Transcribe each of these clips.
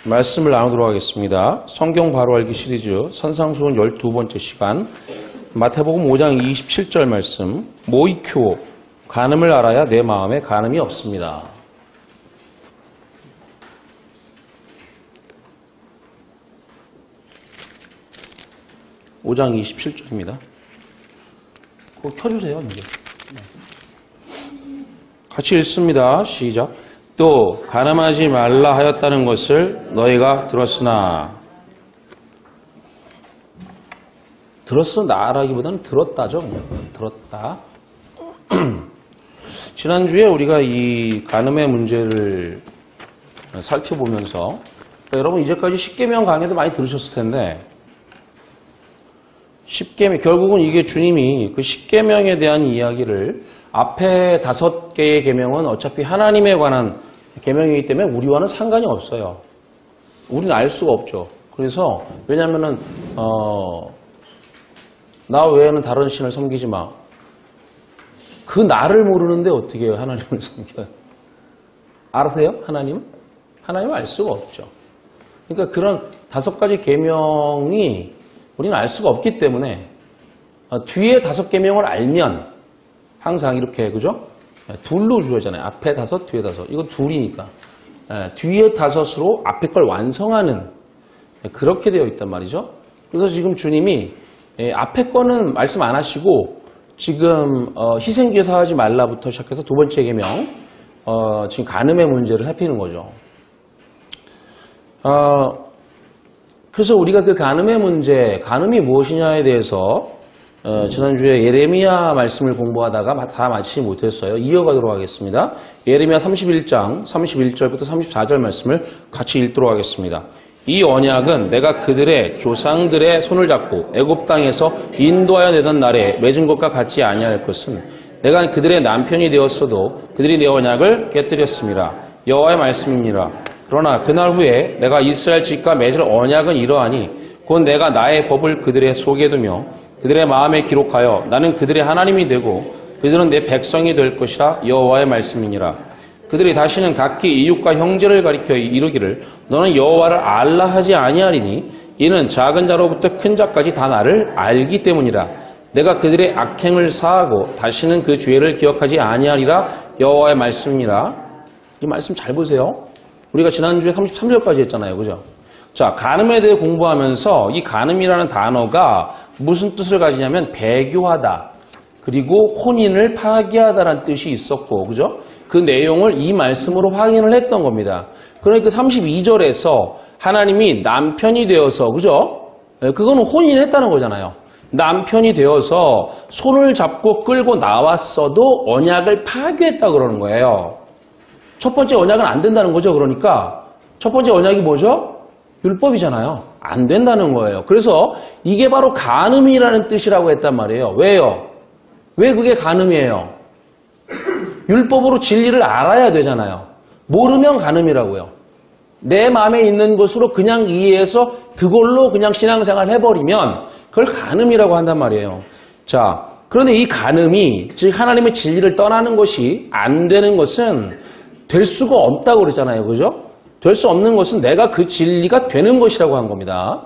말씀을 나누도록 하겠습니다. 성경 바로 알기 시리즈 선상수훈 12번째 시간 마태복음 5장 27절 말씀 모이큐 간음을 알아야 내 마음에 간음이 없습니다. (5장 27절입니다) 그거 켜주세요. 이제. 같이 읽습니다. 시작. 또 간음하지 말라 하였다는 것을 너희가 들었으나 들었으나라기보다는 들었다죠. 들었다. 지난주에 우리가 이 간음의 문제를 살펴보면서 여러분 이제까지 십계명 강의도 많이 들으셨을 텐데 십계명 결국은 이게 주님이 그 십계명에 대한 이야기를 앞에 5개의 계명은 어차피 하나님에 관한 계명이기 때문에 우리와는 상관이 없어요. 우리는 알 수가 없죠. 그래서 왜냐하면은 나 외에는 다른 신을 섬기지 마. 그 나를 모르는데 어떻게 해요? 하나님을 섬겨요? 알아세요? 하나님? 하나님은 알 수가 없죠. 그러니까 그런 5가지 계명이 우리는 알 수가 없기 때문에 뒤에 5계명을 알면 항상 이렇게 그죠? 둘로 주어잖아요. 앞에 5, 뒤에 5. 이건 둘이니까. 뒤에 5으로 앞에 걸 완성하는 그렇게 되어 있단 말이죠. 그래서 지금 주님이 앞에 거는 말씀 안 하시고 지금 희생제사 하지 말라부터 시작해서 2번째 계명 지금 간음의 문제를 살피는 거죠. 그래서 우리가 그 간음의 문제, 간음이 무엇이냐에 대해서 지난주에 예레미야 말씀을 공부하다가 다 마치지 못했어요. 이어가도록 하겠습니다. 예레미야 31장 31절부터 34절 말씀을 같이 읽도록 하겠습니다. 이 언약은 내가 그들의 조상들의 손을 잡고 애굽 땅에서 인도하여 내던 날에 맺은 것과 같이 아니할 것은 내가 그들의 남편이 되었어도 그들이 내 언약을 깨뜨렸습니다. 여호와의 말씀이니라. 그러나 그날 후에 내가 이스라엘 집과 맺을 언약은 이러하니 곧 내가 나의 법을 그들의 속에 두며 그들의 마음에 기록하여 나는 그들의 하나님이 되고 그들은 내 백성이 될 것이라 여호와의 말씀이니라. 그들이 다시는 각기 이웃과 형제를 가리켜 이르기를 너는 여호와를 알라 하지 아니하리니 이는 작은 자로부터 큰 자까지 다 나를 알기 때문이라. 내가 그들의 악행을 사하고 다시는 그 죄를 기억하지 아니하리라 여호와의 말씀이니라. 이 말씀 잘 보세요. 우리가 지난주에 33절까지 했잖아요. 그죠? 자, 간음에 대해 공부하면서 이 간음이라는 단어가 무슨 뜻을 가지냐면 배교하다. 그리고 혼인을 파기하다라는 뜻이 있었고, 그죠? 그 내용을 이 말씀으로 확인을 했던 겁니다. 그러니까 32절에서 하나님이 남편이 되어서, 그죠? 그거는 혼인을 했다는 거잖아요. 남편이 되어서 손을 잡고 끌고 나왔어도 언약을 파괴했다 그러는 거예요. 첫 번째 언약은 안 된다는 거죠. 그러니까 첫 번째 언약이 뭐죠? 율법이잖아요. 안 된다는 거예요. 그래서 이게 바로 간음이라는 뜻이라고 했단 말이에요. 왜요? 왜 그게 간음이에요? 율법으로 진리를 알아야 되잖아요. 모르면 간음이라고요. 내 마음에 있는 것으로 그냥 이해해서 그걸로 그냥 신앙생활 해버리면 그걸 간음이라고 한단 말이에요. 자, 그런데 이 간음이 즉 하나님의 진리를 떠나는 것이 안 되는 것은 될 수가 없다고 그러잖아요. 그죠? 될 수 없는 것은 내가 그 진리가 되는 것이라고 한 겁니다.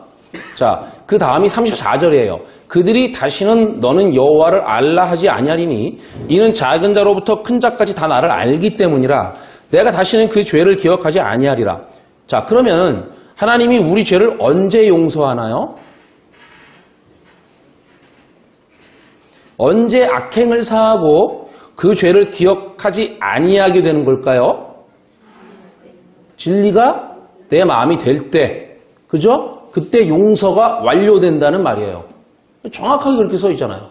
자, 그 다음이 34절이에요. 그들이 다시는 너는 여호와를 알라 하지 아니하리니 이는 작은 자로부터 큰 자까지 다 나를 알기 때문이라. 내가 다시는 그 죄를 기억하지 아니하리라. 자, 그러면 하나님이 우리 죄를 언제 용서하나요? 언제 악행을 사하고 그 죄를 기억하지 아니하게 되는 걸까요? 진리가 내 마음이 될 때, 그죠? 그때 용서가 완료된다는 말이에요. 정확하게 그렇게 써 있잖아요.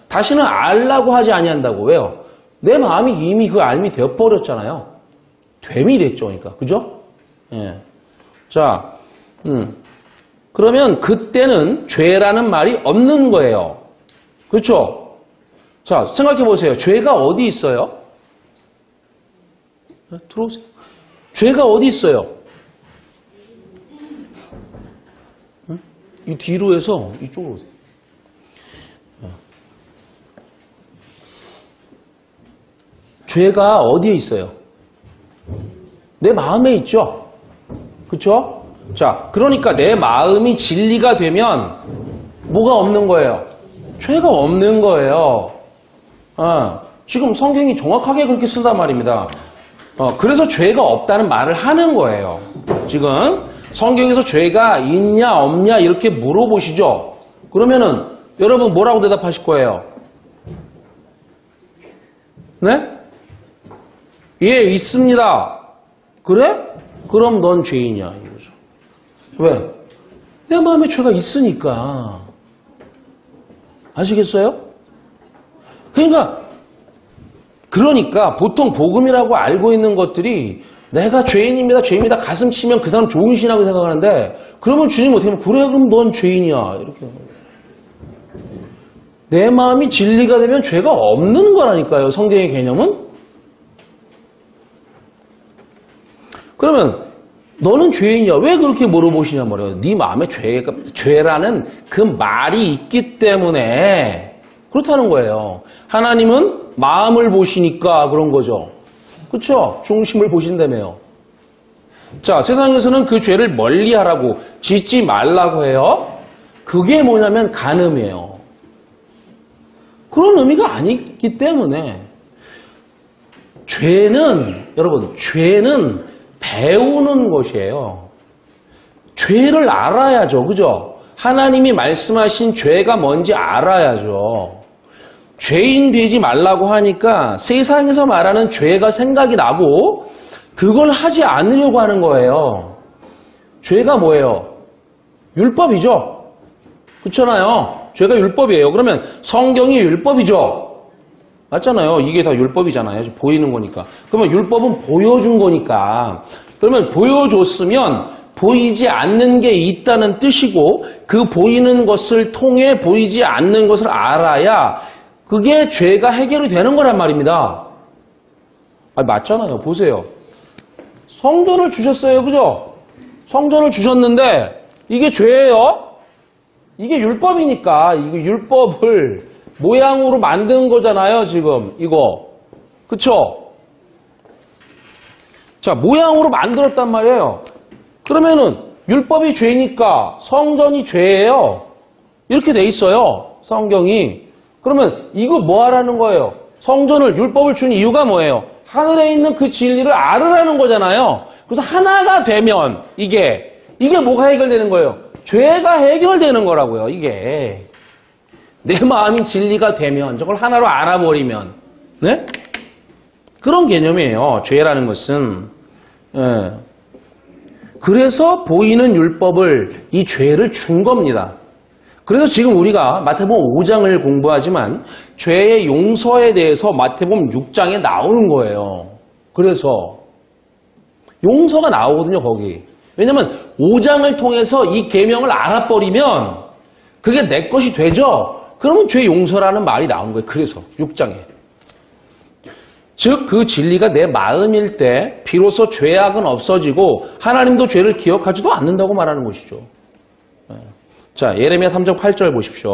다시는 알라고 하지 아니한다고. 왜요? 내 마음이 이미 그 알미 되어버렸잖아요. 됨이 됐죠. 그러니까. 그죠? 예. 자, 그러면 그때는 죄라는 말이 없는 거예요. 그렇죠? 자, 생각해 보세요. 죄가 어디 있어요? 들어오세요. 죄가 어디 있어요? 이 뒤로 해서 이쪽으로 오세요. 죄가 어디에 있어요? 내 마음에 있죠? 그쵸? 자, 그러니까 내 마음이 진리가 되면 뭐가 없는 거예요? 죄가 없는 거예요. 지금 성경이 정확하게 그렇게 쓴단 말입니다. 그래서 죄가 없다는 말을 하는 거예요. 지금 성경에서 죄가 있냐 없냐 이렇게 물어보시죠. 그러면은 여러분 뭐라고 대답하실 거예요? 네? 예, 있습니다. 그래? 그럼 넌 죄인이야 이거죠. 왜? 내 마음에 죄가 있으니까. 아시겠어요? 그러니까 보통 복음이라고 알고 있는 것들이 내가 죄인입니다, 죄인입니다 가슴 치면 그 사람 좋은 신하고 생각하는데 그러면 주님 어떻게 하면 그래 그럼 넌 죄인이야 이렇게. 내 마음이 진리가 되면 죄가 없는 거라니까요. 성경의 개념은. 그러면 너는 죄인이야. 왜 그렇게 물어보시냐 말이에요. 네 마음에 죄라는 그 말이 있기 때문에 그렇다는 거예요. 하나님은 마음을 보시니까 그런 거죠. 그렇죠? 중심을 보신다며요. 자, 세상에서는 그 죄를 멀리하라고 짓지 말라고 해요. 그게 뭐냐면 간음이에요. 그런 의미가 아니기 때문에 여러분 죄는 배우는 것이에요. 죄를 알아야죠. 그죠? 하나님이 말씀하신 죄가 뭔지 알아야죠. 죄인 되지 말라고 하니까 세상에서 말하는 죄가 생각이 나고 그걸 하지 않으려고 하는 거예요. 죄가 뭐예요? 율법이죠. 그렇잖아요. 죄가 율법이에요. 그러면 성경이 율법이죠. 맞잖아요. 이게 다 율법이잖아요. 보이는 거니까. 그러면 율법은 보여준 거니까. 그러면 보여줬으면 보이지 않는 게 있다는 뜻이고 그 보이는 것을 통해 보이지 않는 것을 알아야 그게 죄가 해결이 되는 거란 말입니다. 맞잖아요. 보세요. 성전을 주셨어요. 그죠? 성전을 주셨는데 이게 죄예요? 이게 율법이니까 이거 율법을 모양으로 만든 거잖아요. 지금 이거. 그쵸? 자, 모양으로 만들었단 말이에요. 그러면은 율법이 죄니까 성전이 죄예요. 이렇게 돼 있어요. 성경이. 그러면 이거 뭐 하라는 거예요? 성전을 율법을 준 이유가 뭐예요? 하늘에 있는 그 진리를 알으라는 거잖아요. 그래서 하나가 되면 이게 뭐가 해결되는 거예요? 죄가 해결되는 거라고요. 이게 내 마음이 진리가 되면 저걸 하나로 알아버리면 네? 그런 개념이에요. 죄라는 것은. 예. 그래서 보이는 율법을 이 죄를 준 겁니다. 그래서 지금 우리가 마태복음 5장을 공부하지만 죄의 용서에 대해서 마태복음 6장에 나오는 거예요. 그래서 용서가 나오거든요. 거기. 왜냐하면 5장을 통해서 이 계명을 알아버리면 그게 내 것이 되죠. 그러면 죄 용서라는 말이 나오는 거예요. 그래서 6장에. 즉 그 진리가 내 마음일 때 비로소 죄악은 없어지고 하나님도 죄를 기억하지도 않는다고 말하는 것이죠. 자, 예레미야 3장 8절 보십시오.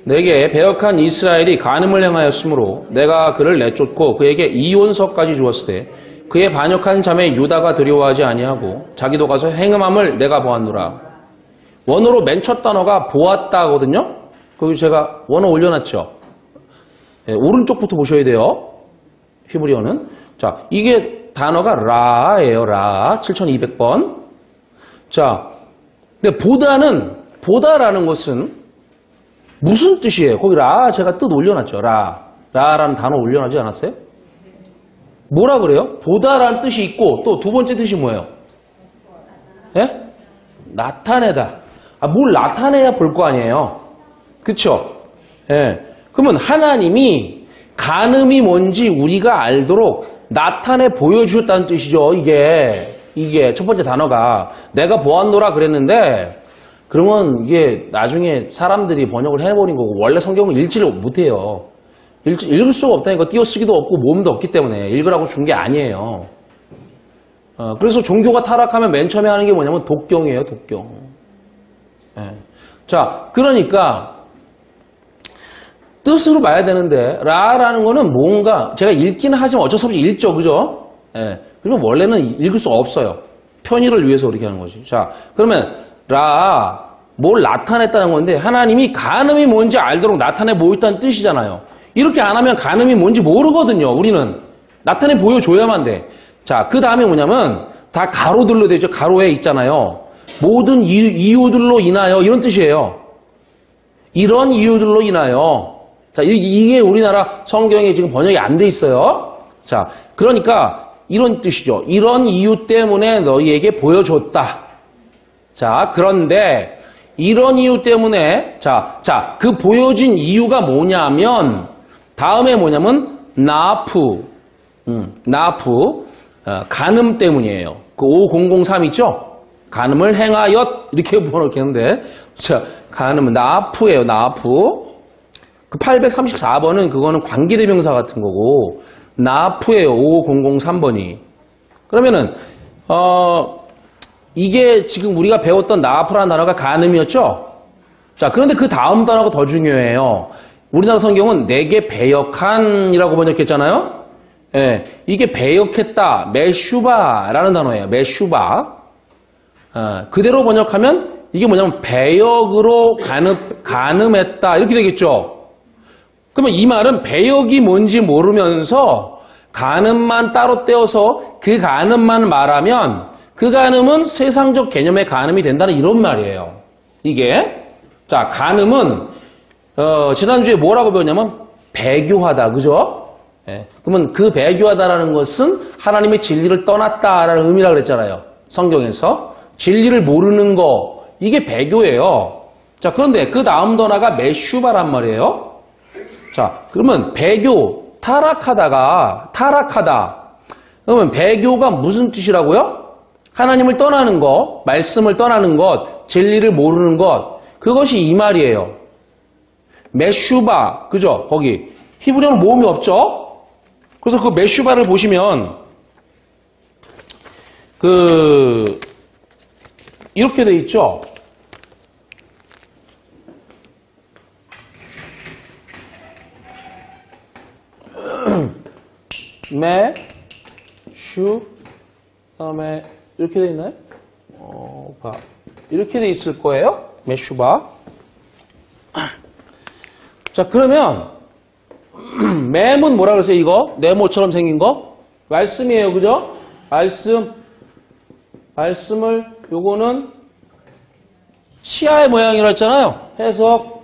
내게 배역한 이스라엘이 간음을 행하였으므로 내가 그를 내쫓고 그에게 이혼서까지 주었으되 그의 반역한 자매 유다가 두려워하지 아니하고 자기도 가서 행음함을 내가 보았노라. 원어로 맨 첫 단어가 보았다거든요. 거기 제가 원어 올려놨죠. 네, 오른쪽부터 보셔야 돼요. 히브리어는. 자, 이게 단어가 라예요. 라. 7200번. 자, 근데 보다라는 것은 무슨 뜻이에요? 거기 라 제가 뜻 올려놨죠. 라라는 단어 올려놨지 않았어요? 뭐라 그래요? 보다라는 뜻이 있고 또 두 번째 뜻이 뭐예요? 예? 나타내다. 뭘 나타내야 볼 거 아니에요? 그쵸? 예. 그러면 하나님이 간음이 뭔지 우리가 알도록 나타내 보여주셨다는 뜻이죠. 이게 첫 번째 단어가 내가 보았노라 그랬는데 그러면 이게 나중에 사람들이 번역을 해버린 거고 원래 성경을 읽지를 못해요. 읽을 수가 없다니까. 띄어쓰기도 없고 모음도 없기 때문에 읽으라고 준 게 아니에요. 그래서 종교가 타락하면 맨 처음에 하는 게 뭐냐면 독경이에요. 독경. 예. 자, 그러니까 뜻으로 봐야 되는데 라라는 거는 뭔가 제가 읽기는 하지만 어쩔 수 없이 읽죠. 그죠? 예. 그리고 원래는 읽을 수가 없어요. 편의를 위해서 그렇게 하는 거지. 자, 그러면 뭘 나타냈다는 건데 하나님이 간음이 뭔지 알도록 나타내 보였다는 뜻이잖아요. 이렇게 안 하면 간음이 뭔지 모르거든요. 우리는 나타내 보여줘야만 돼. 자, 그 다음에 뭐냐면 다 가로들로 되죠. 가로에 있잖아요. 모든 이유들로 인하여 이런 뜻이에요. 이런 이유들로 인하여. 자, 이게 우리나라 성경에 지금 번역이 안 돼 있어요. 자, 그러니까 이런 뜻이죠. 이런 이유 때문에 너희에게 보여줬다. 자, 그런데 이런 이유 때문에 그 보여진 이유가 뭐냐면 다음에 뭐냐면 나프 간음 때문이에요. 그 5003 있죠? 간음을 행하였 이렇게 번역했는데 자, 간음은 나프예요. 나프. 그 834번은 그거는 관계대명사 같은 거고 나프예요. 5003번이. 그러면은 이게 지금 우리가 배웠던 나프라는 단어가 간음이었죠? 자, 그런데 그 다음 단어가 더 중요해요. 우리나라 성경은 내게 배역한이라고 번역했잖아요? 예, 이게 배역했다, 메슈바라는 단어예요. 메슈바. 그대로 번역하면 이게 뭐냐면 배역으로 간음했다 이렇게 되겠죠? 그러면 이 말은 배역이 뭔지 모르면서 간음만 따로 떼어서 그 간음만 말하면 그 간음은 세상적 개념의 간음이 된다는 이런 말이에요. 이게 자, 간음은 지난주에 뭐라고 배웠냐면 배교하다. 그죠? 예, 그러면 그 배교하다라는 것은 하나님의 진리를 떠났다라는 의미라고 그랬잖아요. 성경에서. 진리를 모르는 거 이게 배교예요. 자, 그런데 그 다음 단어가 메슈바란 말이에요. 자, 그러면 배교, 타락하다. 그러면 배교가 무슨 뜻이라고요? 하나님을 떠나는 것, 말씀을 떠나는 것, 진리를 모르는 것, 그것이 이 말이에요. 메슈바, 그죠? 거기 히브리어는 모음이 없죠? 그래서 그 메슈바를 보시면 이렇게 돼 있죠? 다음에 이렇게 돼 있나요? 이렇게 돼 있을 거예요. 메슈바. 자, 그러면 맴은 뭐라 그랬어요? 이거 네모처럼 생긴 거 말씀이에요. 그죠? 말씀을 요거는 치아의 모양이라 했잖아요. 해석.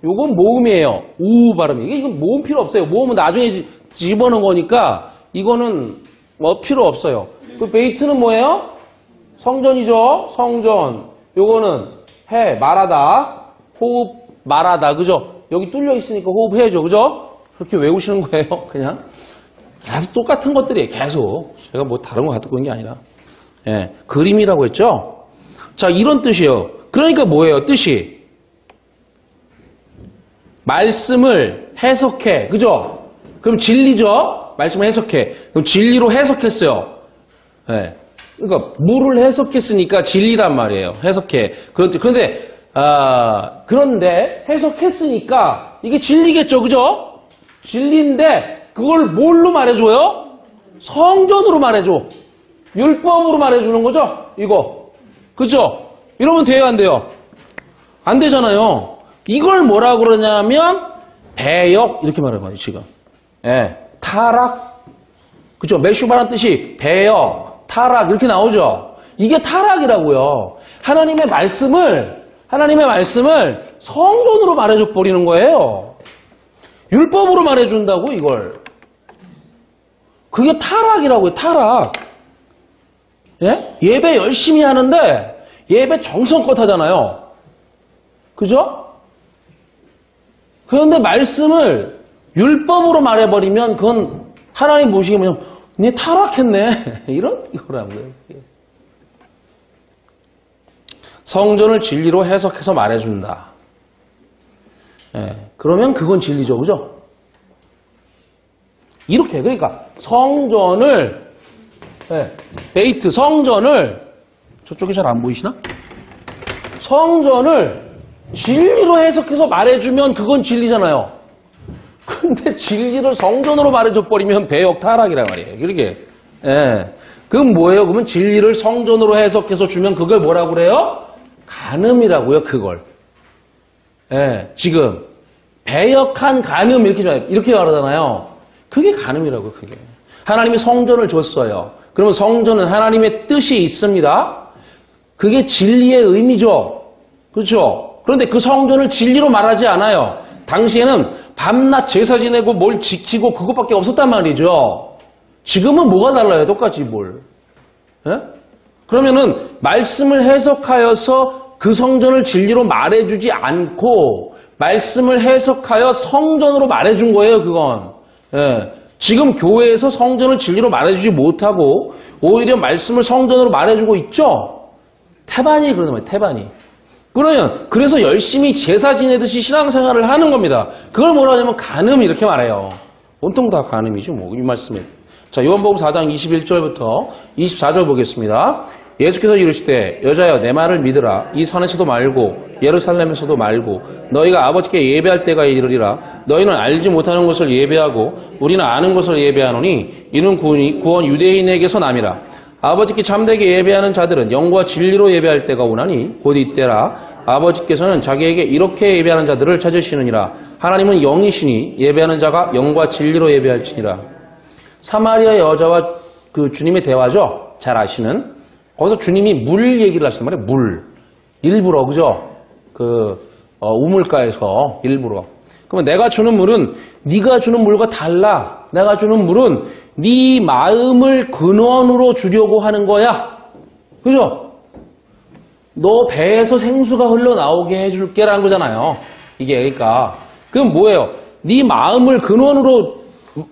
요건 모음이에요. 우 발음이. 이건 모음 필요 없어요. 모음은 나중에 집어넣은 거니까 이거는 뭐 필요 없어요. 그 베이트는 뭐예요? 성전이죠. 성전. 요거는 말하다. 호흡 말하다. 그죠? 여기 뚫려 있으니까 호흡해야죠. 그죠? 그렇게 외우시는 거예요. 그냥. 계속 똑같은 것들이에요. 계속. 제가 뭐 다른 거 갖고 있는 게 아니라. 예, 그림이라고 했죠? 자, 이런 뜻이에요. 그러니까 뭐예요? 뜻이. 말씀을 해석해. 그죠? 그럼 진리죠? 말씀을 해석해. 그럼 진리로 해석했어요. 예. 그러니까 물을 해석했으니까 진리란 말이에요. 해석해. 그런데 해석했으니까 이게 진리겠죠. 그죠? 진리인데 그걸 뭘로 말해줘요? 성전으로 말해줘. 율법으로 말해주는 거죠? 이거. 그죠? 이러면 돼요, 안 돼요? 안 되잖아요. 이걸 뭐라고 그러냐면 배역 이렇게 말하는 거예요, 지금. 예. 타락. 그죠? 메슈바라는 뜻이 배역, 타락 이렇게 나오죠? 이게 타락이라고요. 하나님의 말씀을 성전으로 말해줘 버리는 거예요. 율법으로 말해준다고 이걸. 그게 타락이라고요. 타락. 예? 예배 열심히 하는데 예배 정성껏 하잖아요. 그죠? 그런데 말씀을 율법으로 말해버리면 그건 하나님 보시기에 뭐냐면 네 타락했네. 이런 이거라는 거예요. 성전을 진리로 해석해서 말해준다. 예, 그러면 그건 진리죠. 그죠? 이렇게 그러니까 성전을 베이트 성전을 저쪽에 잘 안 보이시나? 성전을 진리로 해석해서 말해주면 그건 진리잖아요. 근데 진리를 성전으로 말해줘 버리면 배역 타락이란 말이에요. 그러게. 예. 그건 뭐예요? 그러면 진리를 성전으로 해석해서 주면 그걸 뭐라고 그래요? 간음이라고요, 그걸. 예, 지금 배역한 간음 이렇게 말하잖아요. 그게 간음이라고요, 그게. 하나님이 성전을 줬어요. 그러면 성전은 하나님의 뜻이 있습니다. 그게 진리의 의미죠. 그렇죠? 그런데 그 성전을 진리로 말하지 않아요. 당시에는 밤낮 제사 지내고 뭘 지키고 그것밖에 없었단 말이죠. 지금은 뭐가 달라요? 똑같이 뭘. 예? 그러면은 말씀을 해석하여서 그 성전을 진리로 말해주지 않고 말씀을 해석하여 성전으로 말해준 거예요, 그건. 예. 지금 교회에서 성전을 진리로 말해주지 못하고 오히려 말씀을 성전으로 말해주고 있죠? 태반이 그러는 거예요, 태반이. 그래서 열심히 제사 지내듯이 신앙생활을 하는 겁니다. 그걸 뭐라 하냐면 간음 이렇게 말해요. 온통 다 간음이죠, 뭐, 이 말씀에. 자, 요한복음 4장 21절부터 24절 보겠습니다. 예수께서 이르시되 여자여 내 말을 믿으라. 이 산에서도 말고 예루살렘에서도 말고 너희가 아버지께 예배할 때가 이르리라. 너희는 알지 못하는 것을 예배하고 우리는 아는 것을 예배하노니 이는 구원 유대인에게서 남이라. 아버지께 참되게 예배하는 자들은 영과 진리로 예배할 때가 오나니 곧 이때라. 아버지께서는 자기에게 이렇게 예배하는 자들을 찾으시느니라. 하나님은 영이시니 예배하는 자가 영과 진리로 예배할지니라. 사마리아 여자와 그 주님의 대화죠. 잘 아시는. 거기서 주님이 물 얘기를 하시단 말이에요. 물. 일부러, 그죠? 우물가에서 일부러. 그러면 내가 주는 물은 네가 주는 물과 달라. 내가 주는 물은 네 마음을 근원으로 주려고 하는 거야. 그죠? 너 배에서 생수가 흘러나오게 해줄게라는 거잖아요. 이게 그러니까. 그럼 뭐예요? 네 마음을 근원으로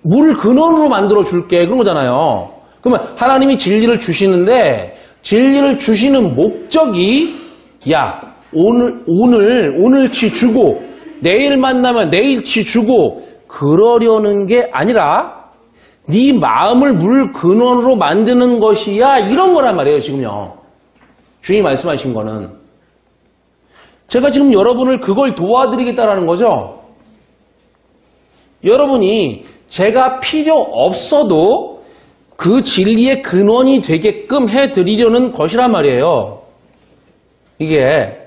물 근원으로 만들어 줄게 그런 거잖아요. 그러면 하나님이 진리를 주시는데 진리를 주시는 목적이 야 오늘치 주고 내일 만나면 내일치 주고 그러려는 게 아니라 네 마음을 물 근원으로 만드는 것이야 이런 거란 말이에요. 지금요. 주님이 말씀하신 거는 제가 지금 여러분을 그걸 도와드리겠다라는 거죠. 여러분이 제가 필요 없어도 그 진리의 근원이 되게끔 해드리려는 것이란 말이에요. 이게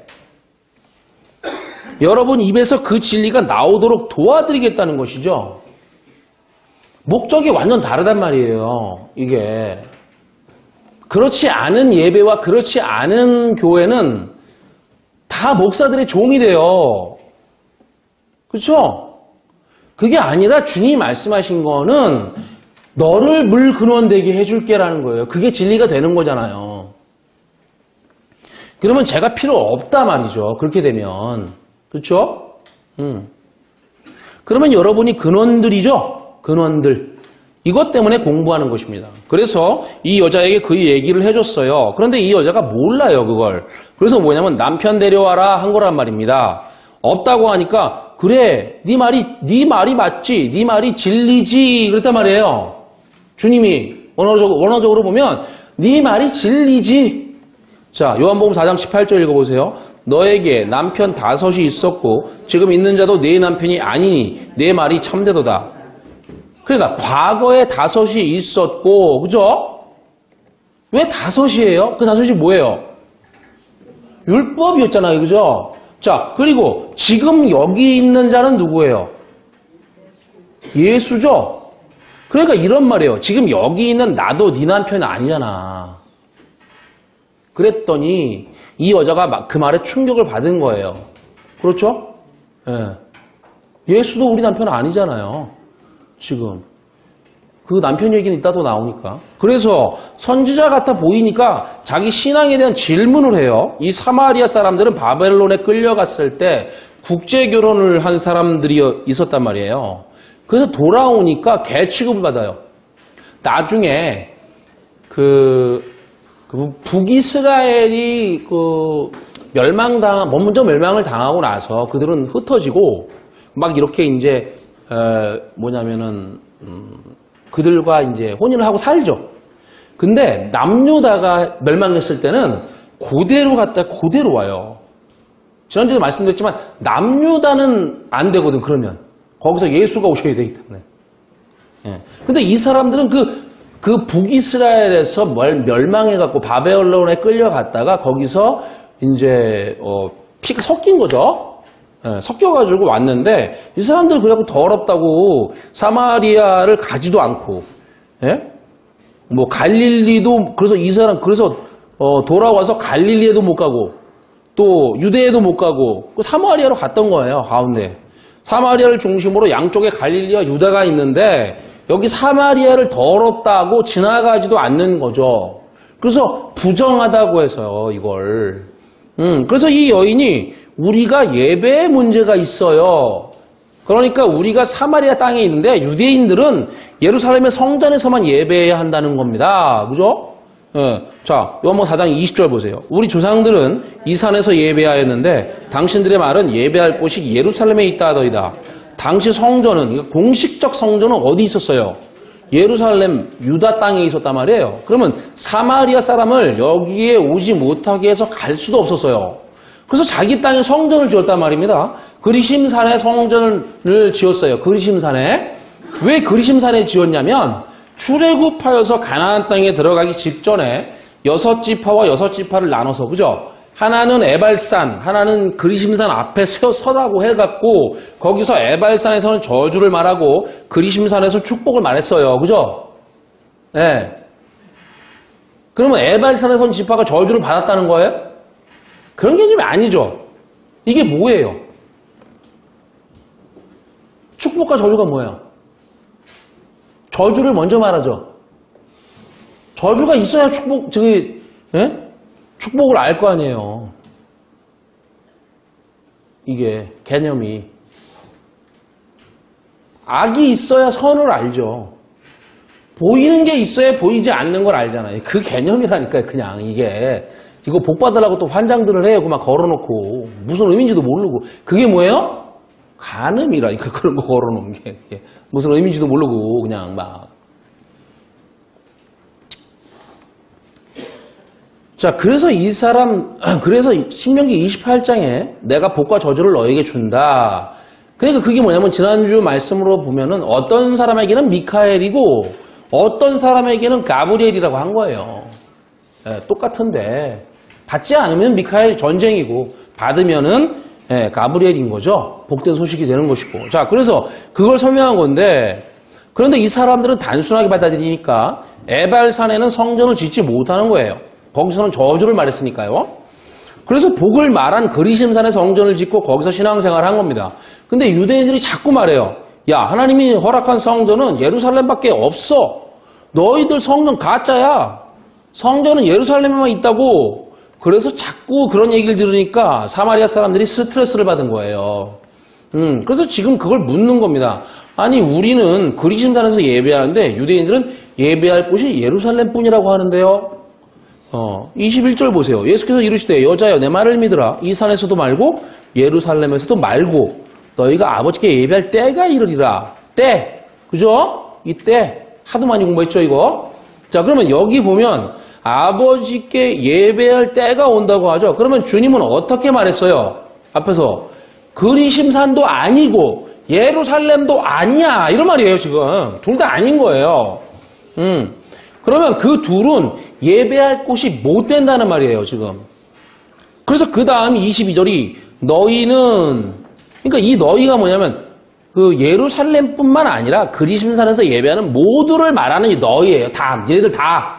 여러분 입에서 그 진리가 나오도록 도와드리겠다는 것이죠. 목적이 완전 다르단 말이에요. 이게 그렇지 않은 예배와 그렇지 않은 교회는 다 목사들의 종이 돼요. 그렇죠? 그게 아니라 주님이 말씀하신 거는 너를 물 근원 되게 해줄게라는 거예요. 그게 진리가 되는 거잖아요. 그러면 제가 필요 없다 말이죠. 그렇게 되면. 그렇죠? 그러면 여러분이 근원들이죠? 근원들. 이것 때문에 공부하는 것입니다. 그래서 이 여자에게 그 얘기를 해줬어요. 그런데 이 여자가 몰라요, 그걸. 그래서 뭐냐면 남편 데려와라 한 거란 말입니다. 없다고 하니까 그래, 네 말이 맞지, 네 말이 진리지 그랬단 말이에요. 주님이 원어적으로 보면 네 말이 진리지. 자, 요한복음 4장 18절 읽어보세요. 너에게 남편 5이 있었고 지금 있는 자도 네 남편이 아니니 네 말이 참되도다. 그러니까 과거에 5이 있었고, 그죠? 왜 5이에요? 그 5이 뭐예요? 율법이었잖아요, 그죠? 자, 그리고 지금 여기 있는 자는 누구예요? 예수죠? 그러니까 이런 말이에요. 지금 여기 있는 나도 네 남편 아니잖아. 그랬더니 이 여자가 그 말에 충격을 받은 거예요. 그렇죠? 예. 예수도 우리 남편 아니잖아요. 지금. 그 남편 얘기는 이따 또 나오니까. 그래서 선지자 같아 보이니까 자기 신앙에 대한 질문을 해요. 이 사마리아 사람들은 바벨론에 끌려갔을 때 국제 결혼을 한 사람들이 있었단 말이에요. 그래서 돌아오니까 개 취급을 받아요. 나중에 북이스라엘이 먼저 멸망을 당하고 나서 그들은 흩어지고 막 이렇게 이제 그들과 이제 혼인을 하고 살죠. 근데 남유다가 멸망했을 때는 그대로 와요. 지난주에도 말씀드렸지만 남유다는 안 되거든. 그러면 거기서 예수가 오셔야 되기 때문에. 예. 근데 이 사람들은 그 북이스라엘에서 멸망해갖고 바벨론에 끌려갔다가 거기서 이제 피가 섞인 거죠. 예, 섞여가지고 왔는데 이 사람들 그래갖고 더럽다고 사마리아를 가지도 않고, 예? 뭐 갈릴리도 그래서 이 사람 그래서 돌아와서 갈릴리에도 못 가고 또 유대에도 못 가고 사마리아로 갔던 거예요. 가운데 사마리아를 중심으로 양쪽에 갈릴리와 유다가 있는데 여기 사마리아를 더럽다고 지나가지도 않는 거죠. 그래서 부정하다고 해서요, 이걸. 그래서 이 여인이 우리가 예배에 문제가 있어요. 그러니까 우리가 사마리아 땅에 있는데 유대인들은 예루살렘의 성전에서만 예배해야 한다는 겁니다. 그죠? 예. 자, 요한복음 4장 20절 보세요. 우리 조상들은 이 산에서 예배하였는데 당신들의 말은 예배할 곳이 예루살렘에 있다 하더이다. 당시 성전은, 그러니까 공식적 성전은 어디 있었어요? 예루살렘, 유다 땅에 있었단 말이에요. 그러면 사마리아 사람을 여기에 오지 못하게 해서 갈 수도 없었어요. 그래서 자기 땅에 성전을 지었단 말입니다. 그리심산에 성전을 지었어요. 그리심산에. 왜 그리심산에 지었냐면 출애굽하여서 가나안 땅에 들어가기 직전에 6지파와 6지파를 나눠서, 그죠? 하나는 에발산, 하나는 그리심산 앞에 서라고 해갖고 거기서 에발산에서는 저주를 말하고 그리심산에서는 축복을 말했어요. 그죠? 네. 그러면 에발산에서는 지파가 저주를 받았다는 거예요? 그런 개념이 아니죠. 이게 뭐예요? 축복과 저주가 뭐야? 저주를 먼저 말하죠. 저주가 있어야 축복을 알 거 아니에요. 이게 개념이. 악이 있어야 선을 알죠. 보이는 게 있어야 보이지 않는 걸 알잖아요. 그 개념이라니까요. 그냥 이게. 이거 복 받으라고 또 환장들을 해요. 막 걸어놓고. 무슨 의미인지도 모르고. 그게 뭐예요? 간음이라니까. 그런 거 걸어놓은 게. 무슨 의미인지도 모르고 그냥 막. 자, 그래서 그래서 신명기 28장에 내가 복과 저주를 너에게 준다. 그러니까 그게 뭐냐면 지난주 말씀으로 보면은 어떤 사람에게는 미카엘이고 어떤 사람에게는 가브리엘이라고 한 거예요. 예, 똑같은데 받지 않으면 미카엘 전쟁이고 받으면은 가브리엘인 거죠. 복된 소식이 되는 것이고. 자, 그래서 그걸 설명한 건데 그런데 이 사람들은 단순하게 받아들이니까 에발산에는 성전을 짓지 못하는 거예요. 거기서는 저주를 말했으니까요. 그래서 복을 말한 그리심산에 성전을 짓고 거기서 신앙생활을 한 겁니다. 근데 유대인들이 자꾸 말해요. 야, 하나님이 허락한 성전은 예루살렘밖에 없어. 너희들 성전 가짜야. 성전은 예루살렘에만 있다고. 그래서 자꾸 그런 얘기를 들으니까 사마리아 사람들이 스트레스를 받은 거예요. 그래서 지금 그걸 묻는 겁니다. 아니, 우리는 그리심산에서 예배하는데 유대인들은 예배할 곳이 예루살렘뿐이라고 하는데요. 21절 보세요. 예수께서 이르시되 여자여 내 말을 믿으라. 이 산에서도 말고 예루살렘에서도 말고 너희가 아버지께 예배할 때가 이르리라. 때. 그죠? 이 때. 하도 많이 공부했죠, 이거? 자, 그러면 여기 보면 아버지께 예배할 때가 온다고 하죠. 그러면 주님은 어떻게 말했어요? 앞에서 그리심산도 아니고 예루살렘도 아니야. 이런 말이에요, 지금. 둘 다 아닌 거예요. 그러면 그 둘은 예배할 곳이 못 된다는 말이에요, 지금. 그래서 그 다음 22절이 너희는, 그러니까 이 너희가 뭐냐면 그 예루살렘뿐만 아니라 그리심산에서 예배하는 모두를 말하는 이 너희예요. 다, 얘네들 다.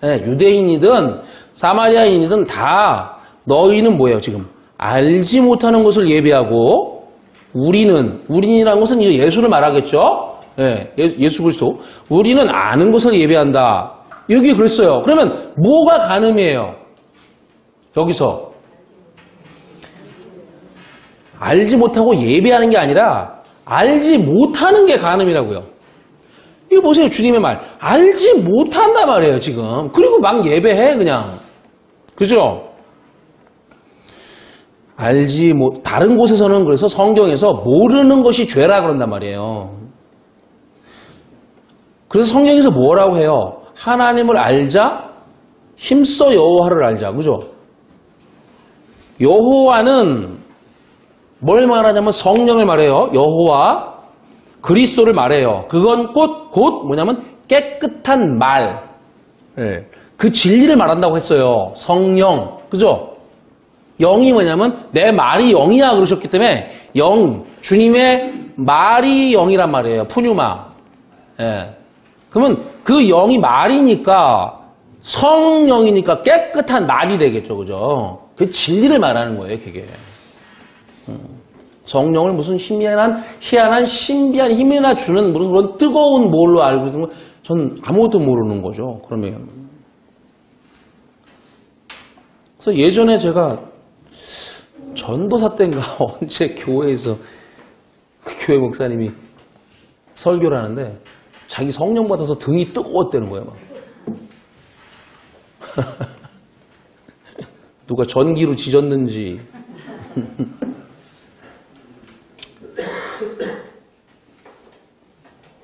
유대인이든 사마리아인이든 다 너희는 뭐예요, 지금? 알지 못하는 것을 예배하고 우리는이라는 것은 이제 예수를 말하겠죠? 예수 그리스도. 우리는 아는 것을 예배한다. 여기 그랬어요. 그러면 뭐가 간음이에요? 여기서. 알지 못하고 예배하는 게 아니라 알지 못하는 게 간음이라고요. 이거 보세요. 주님의 말. 알지 못한단 말이에요, 지금. 그리고 막 예배해, 그냥. 그죠? 다른 곳에서는 그래서 성경에서 모르는 것이 죄라 그런단 말이에요. 그래서 성경에서 뭐라고 해요? 하나님을 알자, 힘써 여호와를 알자. 그죠? 여호와는 뭘 말하냐면 성령을 말해요. 여호와, 그리스도를 말해요. 그건 곧 뭐냐면 깨끗한 말, 그 진리를 말한다고 했어요. 성령, 그죠? 영이 뭐냐면 내 말이 영이야 그러셨기 때문에 영, 주님의 말이 영이란 말이에요. 푸뉴마. 그러면 그 영이 말이니까 성령이니까 깨끗한 말이 되겠죠, 그죠? 그 진리를 말하는 거예요, 그게. 성령을 무슨 희한한 신비한 힘이나 주는 무슨 그런 뜨거운 뭘로 알고 있는 건 전 아무것도 모르는 거죠. 그러면. 그래서 예전에 제가 전도사 때인가 언제 교회에서 교회 목사님이 설교를 하는데 자기 성령 받아서 등이 뜨거웠다는 거예요. 막. 누가 전기로 지졌는지.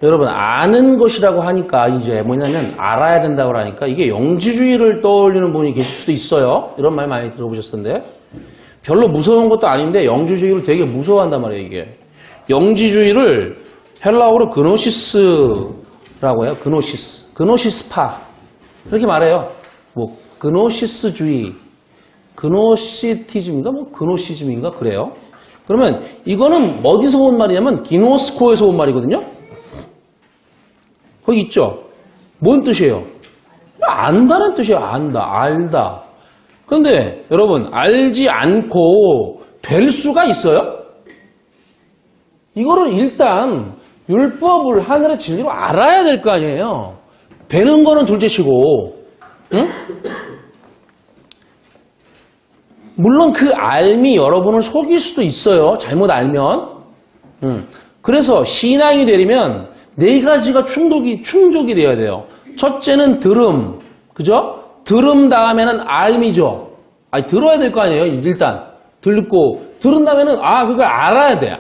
여러분 아는 것이라고 하니까 이제 뭐냐면 알아야 된다고 하니까 이게 영지주의를 떠올리는 분이 계실 수도 있어요. 이런 말 많이 들어보셨던데 별로 무서운 것도 아닌데 영지주의를 되게 무서워한단 말이에요. 이게 영지주의를 헬라어로 그노시스라고 해요. 그노시스파 이렇게 말해요. 뭐 그노시스주의, 그노시티즘인가 뭐 그노시즘인가 그래요. 그러면 이거는 어디서 온 말이냐면 기노스코에서 온 말이거든요. 거기 있죠. 뭔 뜻이에요? 안다는 뜻이에요. 안다, 알다. 그런데 여러분 알지 않고 될 수가 있어요? 이거를 일단 율법을 하늘의 진리로 알아야 될 거 아니에요. 되는 거는 둘째치고, 응? 물론 그 알미 여러분을 속일 수도 있어요. 잘못 알면. 그래서 신앙이 되려면 네 가지가 충족이 돼야 돼요. 첫째는 들음, 그죠? 들음 다음에는 알미죠. 아니, 들어야 될 거 아니에요. 일단 듣고 들은 다음에는 그걸 알아야 돼.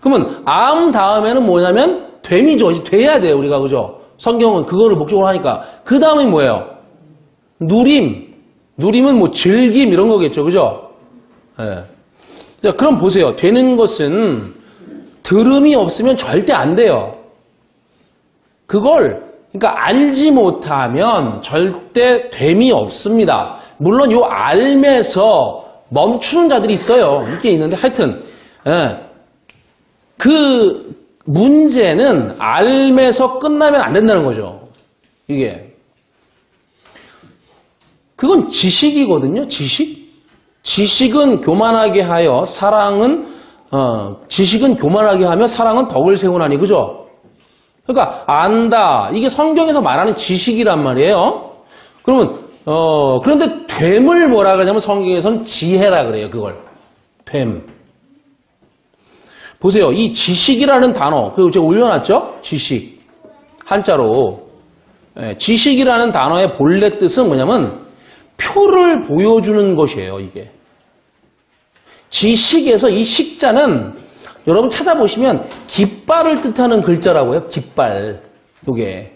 그러면 다음에는 뭐냐면 됨이죠. 이제 돼야 돼요. 우리가 그죠? 성경은 그거를 목적으로 하니까 그 다음에 뭐예요? 누림은 뭐 즐김 이런 거겠죠. 그죠? 예. 자, 그럼 보세요. 되는 것은 들음이 없으면 절대 안 돼요. 그러니까 알지 못하면 절대 됨이 없습니다. 물론 요 알면서 멈추는 자들이 있어요. 이게 있는데 하여튼 그 문제는 알면서 끝나면 안 된다는 거죠. 이게 그건 지식이거든요. 지식은 교만하게 하여 지식은 교만하게 하며 사랑은 덕을 세우나니 그죠? 그러니까 안다. 이게 성경에서 말하는 지식이란 말이에요. 그러면 그런데 됨을 뭐라 그러냐면 성경에서는 지혜라 그래요. 그걸 됨. 보세요. 이 지식이라는 단어 그리고 제가 올려놨죠? 지식 한자로 지식이라는 단어의 본래 뜻은 뭐냐면 표를 보여주는 것이에요. 이게 지식에서 이 식자는 여러분 찾아보시면 깃발을 뜻하는 글자라고요. 깃발. 요게.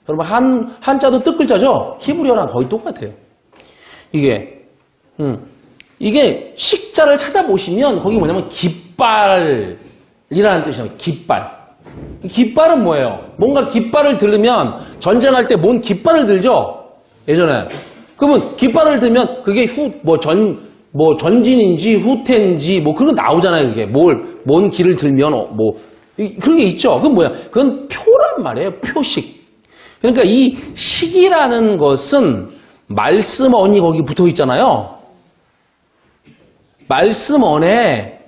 여러분 한자도 뜻글자죠? 히브리어랑 거의 똑같아요. 이게 식자를 찾아보시면 거기 뭐냐면 깃발이라는 뜻이에요. 깃발. 깃발은 뭐예요? 뭔가 깃발을 들으면 전쟁할 때 뭔 깃발을 들죠? 예전에. 그러면 깃발을 들면 그게 전진인지 후퇴인지 뭐 그런 거 나오잖아요. 그게 뭔 길을 들면 그런 게 있죠. 그건 뭐야? 그건 표란 말이에요. 표식. 그러니까 이 식이라는 것은 말씀언이 거기 붙어 있잖아요. 말씀언에다가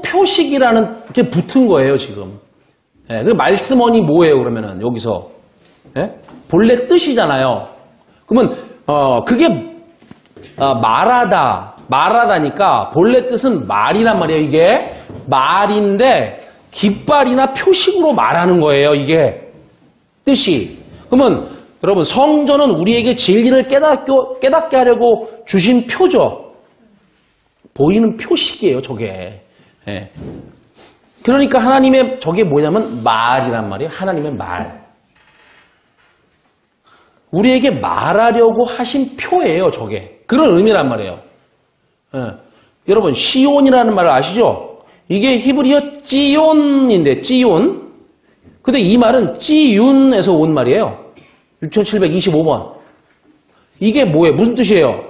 표식이라는 게 붙은 거예요, 지금. 그 말씀언이 뭐예요, 그러면은 여기서 본래 뜻이잖아요. 그러면 그게 말하다니까 본래 뜻은 말이란 말이에요. 이게 말인데 깃발이나 표식으로 말하는 거예요. 이게 뜻이. 그러면 여러분 성전은 우리에게 진리를 깨닫게 하려고 주신 표죠. 보이는 표식이에요. 저게. 그러니까 하나님의 저게 뭐냐면 말이란 말이에요. 하나님의 말. 우리에게 말하려고 하신 표예요. 저게. 그런 의미란 말이에요. 여러분 시온이라는 말을 아시죠? 이게 히브리어 찌온인데 찌온. 근데 이 말은 찌윤에서 온 말이에요. 6725번. 이게 뭐예요? 무슨 뜻이에요?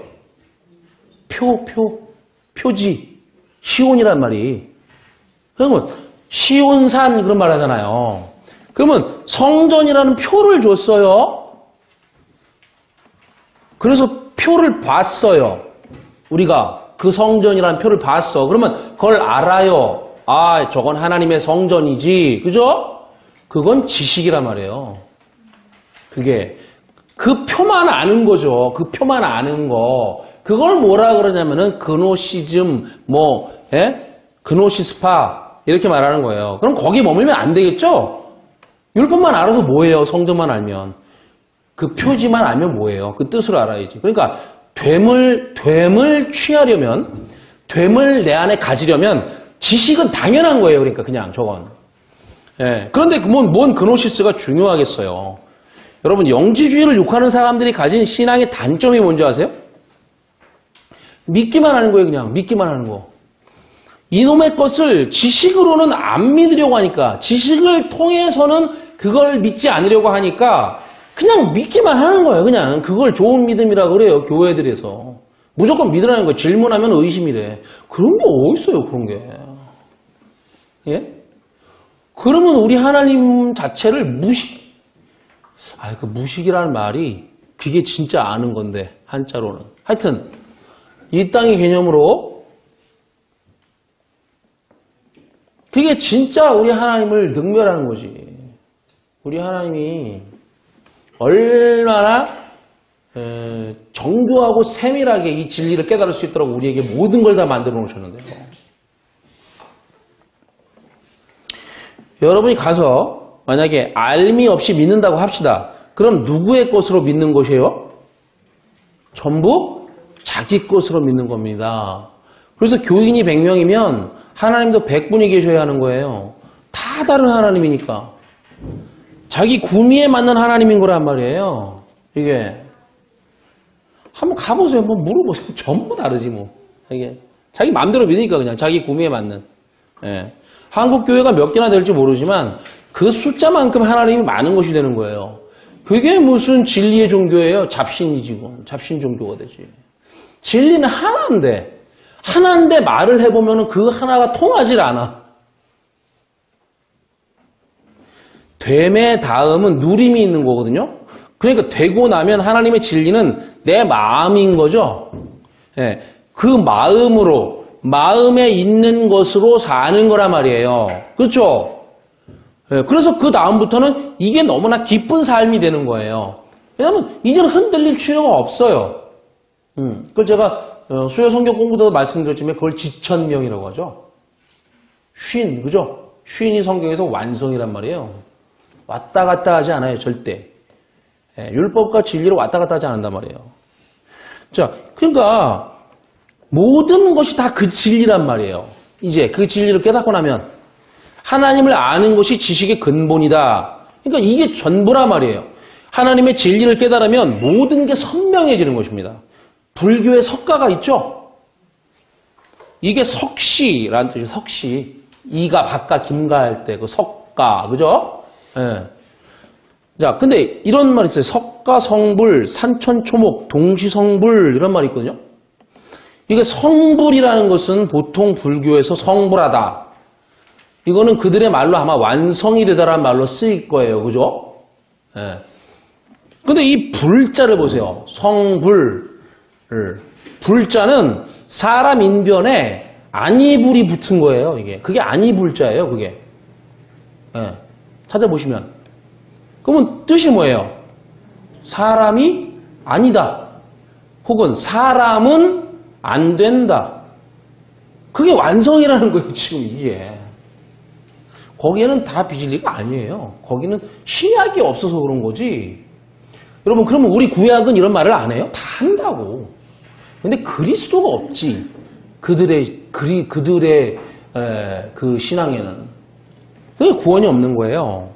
표지. 시온이란 말이. 그러면 시온산 그런 말 하잖아요. 그러면 성전이라는 표를 줬어요. 그래서 표를 봤어요. 우리가 그 성전이라는 표를 봤어. 그러면 그걸 알아요. 아, 저건 하나님의 성전이지. 그죠? 그건 지식이란 말이에요. 그게 그 표만 아는 거죠. 그 표만 아는 거. 그걸 뭐라 그러냐면은 그노시즘, 그노시스파 이렇게 말하는 거예요. 그럼 거기 머물면 안 되겠죠? 율법만 알아서 뭐예요? 성경만 알면. 그 표지만 알면 뭐예요? 그 뜻을 알아야지. 그러니까 됨을 취하려면, 됨을 내 안에 가지려면 지식은 당연한 거예요. 그러니까 그냥 저건. 예. 그런데 뭔 그노시스가 중요하겠어요. 여러분 영지주의를 욕하는 사람들이 가진 신앙의 단점이 뭔지 아세요? 믿기만 하는 거예요. 그냥 믿기만 하는 거. 이놈의 것을 지식으로는 안 믿으려고 하니까, 지식을 통해서는 그걸 믿지 않으려고 하니까 그냥 믿기만 하는 거예요. 그냥 그걸 좋은 믿음이라고 그래요. 교회들에서. 무조건 믿으라는 거예요. 질문하면 의심이래. 그런 게 어딨어요. 그런 게. 예? 그러면 우리 하나님 자체를 그 무식이라는 말이 그게 진짜 아는 건데, 한자로는. 하여튼 이 땅의 개념으로 그게 진짜 우리 하나님을 능멸하는 거지. 우리 하나님이 얼마나 정교하고 세밀하게 이 진리를 깨달을 수 있도록 우리에게 모든 걸 다 만들어 놓으셨는데요. 여러분이 가서 만약에 알미 없이 믿는다고 합시다. 그럼 누구의 것으로 믿는 것이에요? 전부 자기 것으로 믿는 겁니다. 그래서 교인이 100명이면 하나님도 100분이 계셔야 하는 거예요. 다 다른 하나님이니까. 자기 구미에 맞는 하나님인 거란 말이에요. 이게. 한번 가보세요. 한번 물어보세요. 전부 다르지 뭐. 이게. 자기 마음대로 믿으니까 그냥 자기 구미에 맞는. 예. 한국 교회가 몇 개나 될지 모르지만 그 숫자만큼 하나님이 많은 것이 되는 거예요. 그게 무슨 진리의 종교예요? 잡신이지. 잡신 종교가 되지. 진리는 하나인데 말을 해보면 그 하나가 통하질 않아. 됨의 다음은 누림이 있는 거거든요. 그러니까 되고 나면 하나님의 진리는 내 마음인 거죠. 예, 그 마음으로, 마음에 있는 것으로 사는 거란 말이에요. 그렇죠? 예, 그래서 그 다음부터는 이게 너무나 기쁜 삶이 되는 거예요. 왜냐하면 이제는 흔들릴 필요가 없어요. 그걸 제가 수요 성경 공부 때도 말씀드렸지만 그걸 지천명이라고 하죠. 그죠? 쉰이 성경에서 완성이란 말이에요. 왔다 갔다 하지 않아요, 절대. 예, 율법과 진리로 왔다 갔다 하지 않는단 말이에요. 자, 그러니까 모든 것이 다 그 진리란 말이에요. 이제 그 진리를 깨닫고 나면 하나님을 아는 것이 지식의 근본이다. 그러니까 이게 전부란 말이에요. 하나님의 진리를 깨달으면 모든 게 선명해지는 것입니다. 불교의 석가가 있죠? 이게 석시라는 뜻이에요. 석시. 이가 바까 김가 할 때 그 석가. 그죠? 예. 자, 근데 이런 말이 있어요. 석가, 성불, 산천초목, 동시성불 이런 말이 있거든요. 이게 성불이라는 것은 보통 불교에서 성불하다. 이거는 그들의 말로 아마 완성이 되다라는 말로 쓰일 거예요. 그죠? 예. 근데 이 불자를 보세요. 성불. 불자는 사람 인변에 아니불이 붙은 거예요. 이게. 그게 아니불자예요. 그게. 예. 찾아보시면. 그러면 뜻이 뭐예요? 사람이 아니다. 혹은 사람은 안 된다. 그게 완성이라는 거예요. 지금 이게. 거기에는 다 비진리가 아니에요. 거기는 신약이 없어서 그런 거지. 여러분 그러면 우리 구약은 이런 말을 안 해요? 다 한다고. 근데 그리스도가 없지. 그들의 그 신앙에는. 그게 구원이 없는 거예요.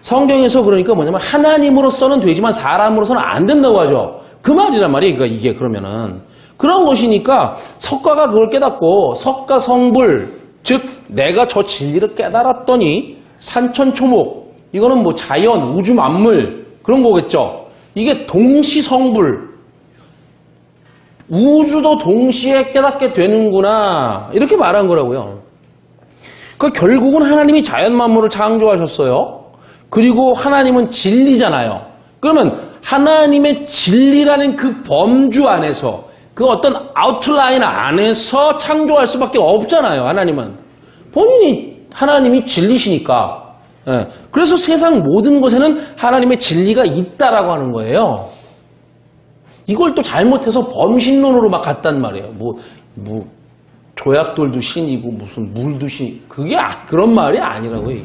성경에서 그러니까 뭐냐면 하나님으로서는 되지만 사람으로서는 안 된다고 하죠. 그 말이란 말이에요. 그러니까 이게 그러면은. 그런 것이니까 석가가 그걸 깨닫고 석가 성불, 즉 내가 저 진리를 깨달았더니 산천초목, 이거는 뭐 자연, 우주 만물 그런 거겠죠. 이게 동시성불. 우주도 동시에 깨닫게 되는구나. 이렇게 말한 거라고요. 그러니까 결국은 하나님이 자연 만물을 창조하셨어요. 그리고 하나님은 진리잖아요. 그러면 하나님의 진리라는 그 범주 안에서 그 어떤 아웃라인 안에서 창조할 수밖에 없잖아요. 하나님은. 본인이 하나님이 진리시니까. 예. 그래서 세상 모든 것에는 하나님의 진리가 있다라고 하는 거예요. 이걸 또 잘못해서 범신론으로 막 갔단 말이에요. 조약돌도 신이고 무슨 물도 신. 그게 그런 말이 아니라고요.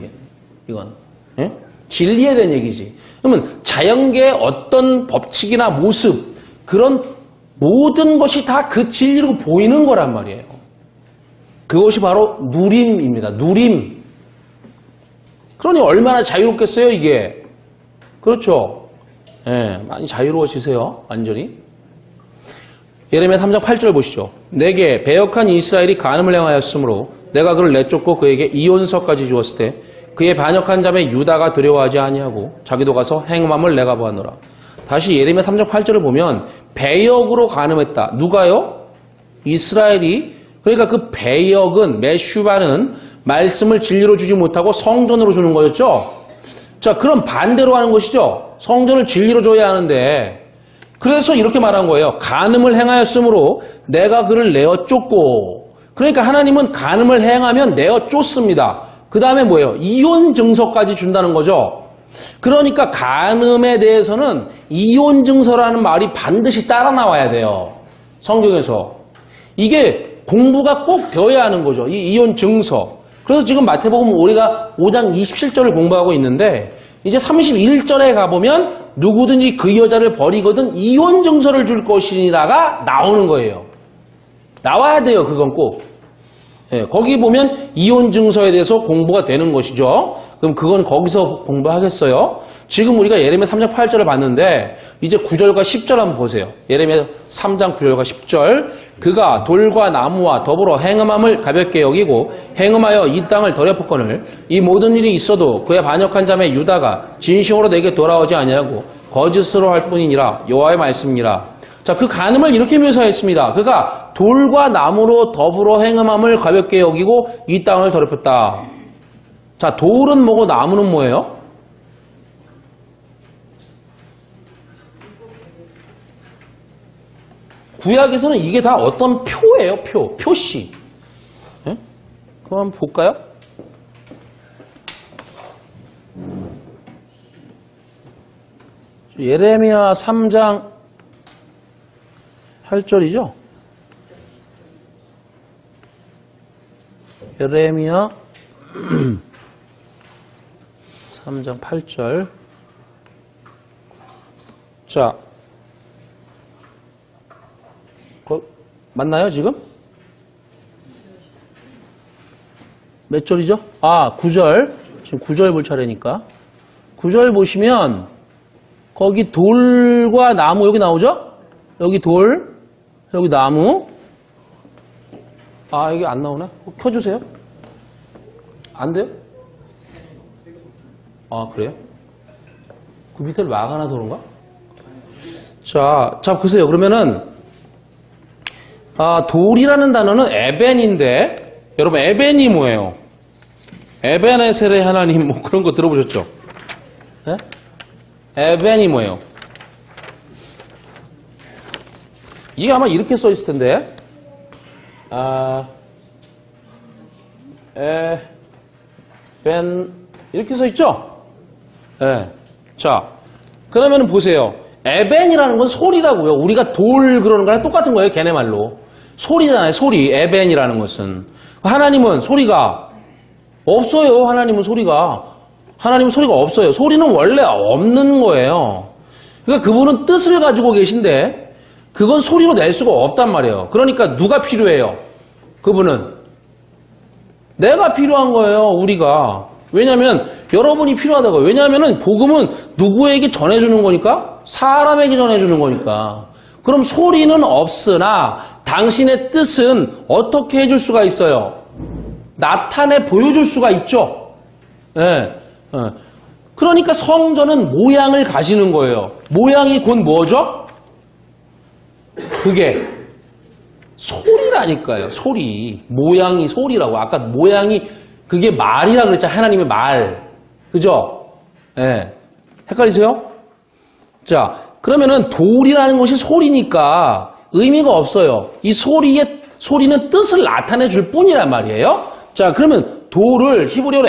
이건. 예? 진리에 대한 얘기지. 그러면 자연계의 어떤 법칙이나 모습 그런 모든 것이 다 그 진리로 보이는 거란 말이에요. 그것이 바로 누림입니다. 누림. 그러니 얼마나 자유롭겠어요, 이게. 그렇죠. 예, 많이 자유로워지세요, 완전히. 예레미야 3장 8절 보시죠. 내게 배역한 이스라엘이 간음을 행하였으므로 내가 그를 내쫓고 그에게 이혼서까지 주었을 때 그의 반역한 자매 유다가 두려워하지 아니하고 자기도 가서 행음함을 내가 보았노라. 다시 예레미야 3장 8절을 보면 배역으로 간음했다. 누가요? 이스라엘이. 그러니까 그 배역은 메슈바는 말씀을 진리로 주지 못하고 성전으로 주는 거였죠. 자, 그럼 반대로 하는 것이죠. 성전을 진리로 줘야 하는데 그래서 이렇게 말한 거예요. 간음을 행하였으므로 내가 그를 내어 쫓고. 그러니까 하나님은 간음을 행하면 내어 쫓습니다. 그 다음에 뭐예요? 이혼 증서까지 준다는 거죠. 그러니까 간음에 대해서는 이혼 증서라는 말이 반드시 따라 나와야 돼요. 성경에서. 이게 공부가 꼭 되어야 하는 거죠. 이 이혼 증서. 그래서 지금 마태복음 우리가 5장 27절을 공부하고 있는데 이제 31절에 가보면 누구든지 그 여자를 버리거든 이혼 증서를 줄 것이니라가 나오는 거예요. 나와야 돼요. 그건 꼭. 예, 거기 보면 이혼 증서에 대해서 공부가 되는 것이죠. 그럼 그건 거기서 공부하겠어요. 지금 우리가 예레미야 3장 8절을 봤는데 이제 9절과 10절 한번 보세요. 예레미야 3장 9절과 10절. 그가 돌과 나무와 더불어 행음함을 가볍게 여기고 행음하여 이 땅을 더럽혔거늘 이 모든 일이 있어도 그의 반역한 자매 유다가 진심으로 내게 돌아오지 아니하고 거짓으로 할 뿐이니라. 여호와의 말씀이니라. 자, 그 간음을 이렇게 묘사했습니다. 그가 돌과 나무로 더불어 행음함을 가볍게 여기고 이 땅을 더럽혔다. 자, 돌은 뭐고 나무는 뭐예요? 구약에서는 이게 다 어떤 표예요, 표시. 예? 그럼 한번 볼까요? 예레미야 3장 8절이죠? 예레미야 3장 8절. 자, 맞나요, 지금? 몇 절이죠? 아, 9절. 지금 9절 볼 차례니까. 9절 보시면, 거기 돌과 나무 여기 나오죠? 여기 돌, 여기 나무. 아, 이게 안 나오나? 켜주세요. 안 돼요? 아, 그래요? 그 밑에를 막아놔서 그런가? 자, 보세요. 그러면은, 돌이라는 단어는 에벤인데, 여러분, 에벤이 뭐예요? 에벤에셀의 하나님, 뭐 그런 거 들어보셨죠? 네? 에벤이 뭐예요? 이게 아마 이렇게 써 있을 텐데, 에벤, 이렇게 써 있죠? 네. 자, 그러면은 보세요. 에벤이라는 건 소리라고요. 우리가 돌 그러는 거랑 똑같은 거예요. 걔네 말로. 소리잖아요. 소리. 에벤이라는 것은. 하나님은 소리가 없어요. 하나님은 소리가. 하나님은 소리가 없어요. 소리는 원래 없는 거예요. 그러니까 그분은 뜻을 가지고 계신데 그건 소리로 낼 수가 없단 말이에요. 그러니까 누가 필요해요? 그분은. 내가 필요한 거예요. 우리가. 왜냐하면 여러분이 필요하다고요. 왜냐하면 복음은 누구에게 전해주는 거니까? 사람에게 전해주는 거니까. 그럼 소리는 없으나 당신의 뜻은 어떻게 해줄 수가 있어요? 나타내 보여줄 수가 있죠. 네. 그러니까 성전은 모양을 가지는 거예요. 모양이 곧 뭐죠? 그게 소리라니까요. 소리. 모양이 소리라고. 아까 모양이 그게 말이라 그랬죠. 하나님의 말. 그죠? 예. 헷갈리세요? 자, 그러면은 돌이라는 것이 소리니까 의미가 없어요. 이 소리는 뜻을 나타내 줄 뿐이란 말이에요. 자, 그러면 돌을 히브리어로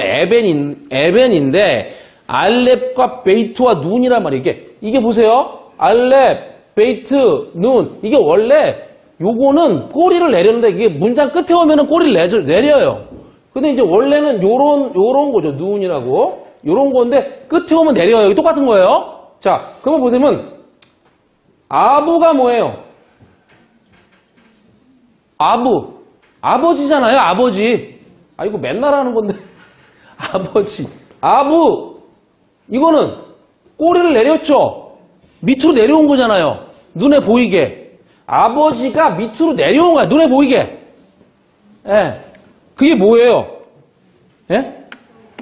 에벤인데 알렙과 베이트와 눈이란 말이에요. 이게 보세요. 알렙, 베이트, 눈. 이게 원래 요거는 꼬리를 내렸는데 이게 문장 끝에 오면은 꼬리를 내려요. 근데 이제 원래는 요런 거죠. 눈이라고. 요런 건데 끝에 오면 내려요. 똑같은 거예요. 자, 그러면 보시면 아부가 뭐예요? 아버지잖아요. 아버지. 아, 이거 맨날 하는 건데. 아버지. 아부. 이거는 꼬리를 내렸죠. 밑으로 내려온 거잖아요. 눈에 보이게. 아버지가 밑으로 내려온 거야. 눈에 보이게. 예. 그게 뭐예요? 예?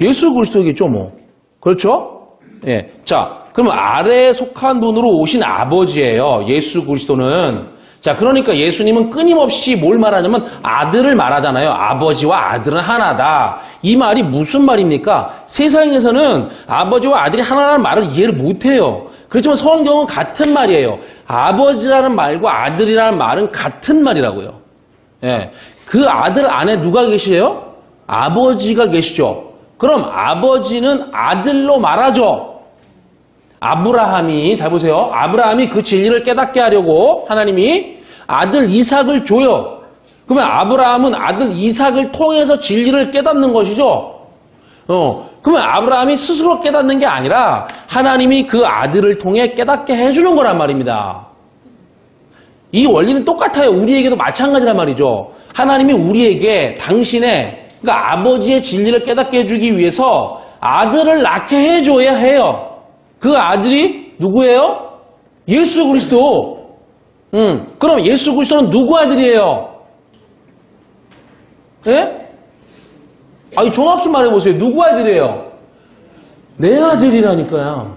예수 그리스도겠죠, 뭐. 그렇죠? 예. 자, 그러면 아래에 속한 분으로 오신 아버지예요. 예수 그리스도는. 자, 그러니까 예수님은 끊임없이 뭘 말하냐면 아들을 말하잖아요. 아버지와 아들은 하나다. 이 말이 무슨 말입니까? 세상에서는 아버지와 아들이 하나라는 말을 이해를 못해요. 그렇지만 성경은 같은 말이에요. 아버지라는 말과 아들이라는 말은 같은 말이라고요. 예. 그 아들 안에 누가 계시래요? 아버지가 계시죠. 그럼 아버지는 아들로 말하죠. 아브라함이, 잘 보세요. 아브라함이 그 진리를 깨닫게 하려고 하나님이 아들 이삭을 줘요. 그러면 아브라함은 아들 이삭을 통해서 진리를 깨닫는 것이죠. 그러면 아브라함이 스스로 깨닫는 게 아니라 하나님이 그 아들을 통해 깨닫게 해주는 거란 말입니다. 이 원리는 똑같아요. 우리에게도 마찬가지란 말이죠. 하나님이 우리에게 당신의, 그러니까 아버지의 진리를 깨닫게 해주기 위해서 아들을 낳게 해줘야 해요. 그 아들이 누구예요? 예수 그리스도. 그럼 예수 그리스도는 누구 아들이에요? 예? 아니, 정확히 말해보세요. 누구 아들이에요? 내 아들이라니까요.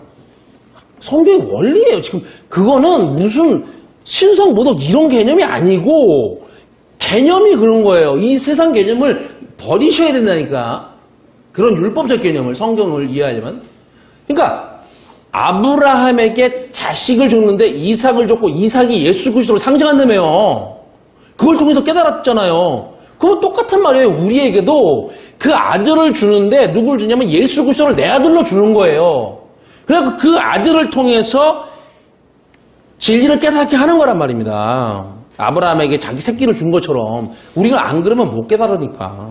성경의 원리예요. 지금 그거는 무슨 신성모독 이런 개념이 아니고 개념이 그런 거예요. 이 세상 개념을 버리셔야 된다니까. 그런 율법적 개념을, 성경을 이해하려면. 그러니까 아브라함에게 자식을 줬는데 이삭을 줬고 이삭이 예수 그리스도를 상징한다며요. 그걸 통해서 깨달았잖아요. 그건 똑같은 말이에요. 우리에게도 그 아들을 주는데 누굴 주냐면 예수 그리스도를 내 아들로 주는 거예요. 그래서 그 아들을 통해서 진리를 깨닫게 하는 거란 말입니다. 아브라함에게 자기 새끼를 준 것처럼 우리가 안 그러면 못 깨달으니까.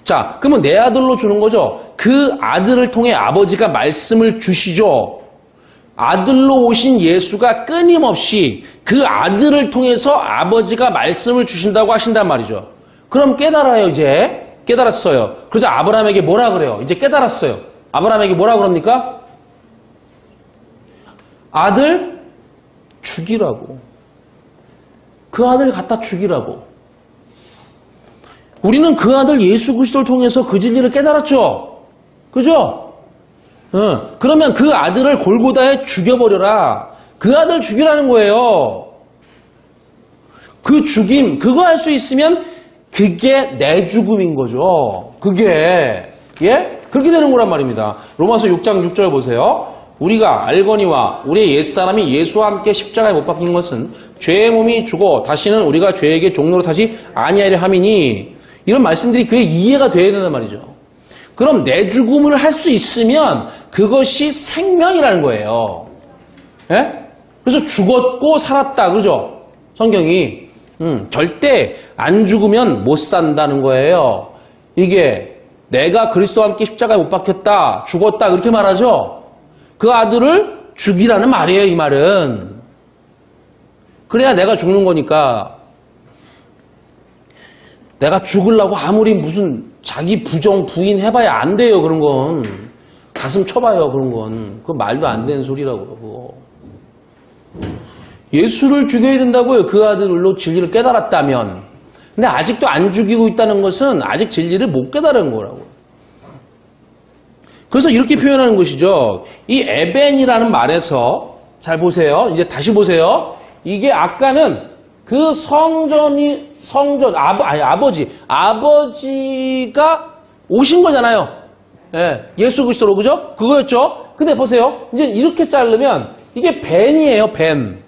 자, 그러면 내 아들로 주는 거죠. 그 아들을 통해 아버지가 말씀을 주시죠. 아들로 오신 예수가 끊임없이 그 아들을 통해서 아버지가 말씀을 주신다고 하신단 말이죠. 그럼 깨달아요, 이제. 깨달았어요. 그래서 아브라함에게 뭐라 그래요? 이제 깨달았어요. 아브라함에게 뭐라 그럽니까? 아들 죽이라고. 그 아들 갖다 죽이라고. 우리는 그 아들 예수 그리스도를 통해서 그 진리를 깨달았죠. 그죠? 그러면 그 아들을 골고다에 죽여버려라. 그 아들 죽이라는 거예요. 그 죽임, 그거 할 수 있으면 그게 내 죽음인 거죠. 그게, 예? 그렇게 되는 거란 말입니다. 로마서 6장 6절 보세요. 우리가 알거니와 우리의 옛사람이 예수와 함께 십자가에 못 박힌 것은 죄의 몸이 죽어 다시는 우리가 죄에게 종로로 타지 아니하려 함이니, 이런 말씀들이 그게 이해가 돼야 된단 말이죠. 그럼 내 죽음을 할 수 있으면 그것이 생명이라는 거예요. 예? 그래서 죽었고 살았다. 그러죠? 성경이. 절대 안 죽으면 못 산다는 거예요. 이게 내가 그리스도와 함께 십자가에 못 박혔다. 죽었다. 그렇게 말하죠? 그 아들을 죽이라는 말이에요. 이 말은. 그래야 내가 죽는 거니까. 내가 죽으려고 아무리 무슨 자기 부정 부인 해봐야 안 돼요. 그런 건. 가슴 쳐봐요. 그런 건. 그건 말도 안 되는 소리라고. 그거. 예수를 죽여야 된다고요. 그 아들로 진리를 깨달았다면. 근데 아직도 안 죽이고 있다는 것은 아직 진리를 못 깨달은 거라고. 그래서 이렇게 표현하는 것이죠. 이 에벤이라는 말에서 잘 보세요. 이제 다시 보세요. 이게 아까는 그 아버지가 오신 거잖아요. 예, 예수 그리스도로, 그죠? 그거였죠? 근데 보세요. 이제 이렇게 자르면 이게 벤이에요, 벤.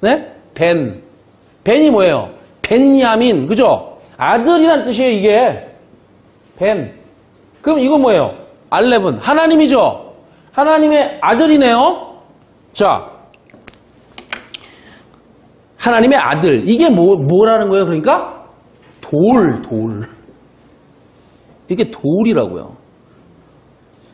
네? 벤. 벤이 뭐예요? 벤야민, 그죠? 아들이란 뜻이에요, 이게. 벤. 그럼 이거 뭐예요? 알렙은 하나님이죠? 하나님의 아들이네요? 자, 하나님의 아들. 이게 뭐라는 거예요, 그러니까? 돌. 이게 돌이라고요.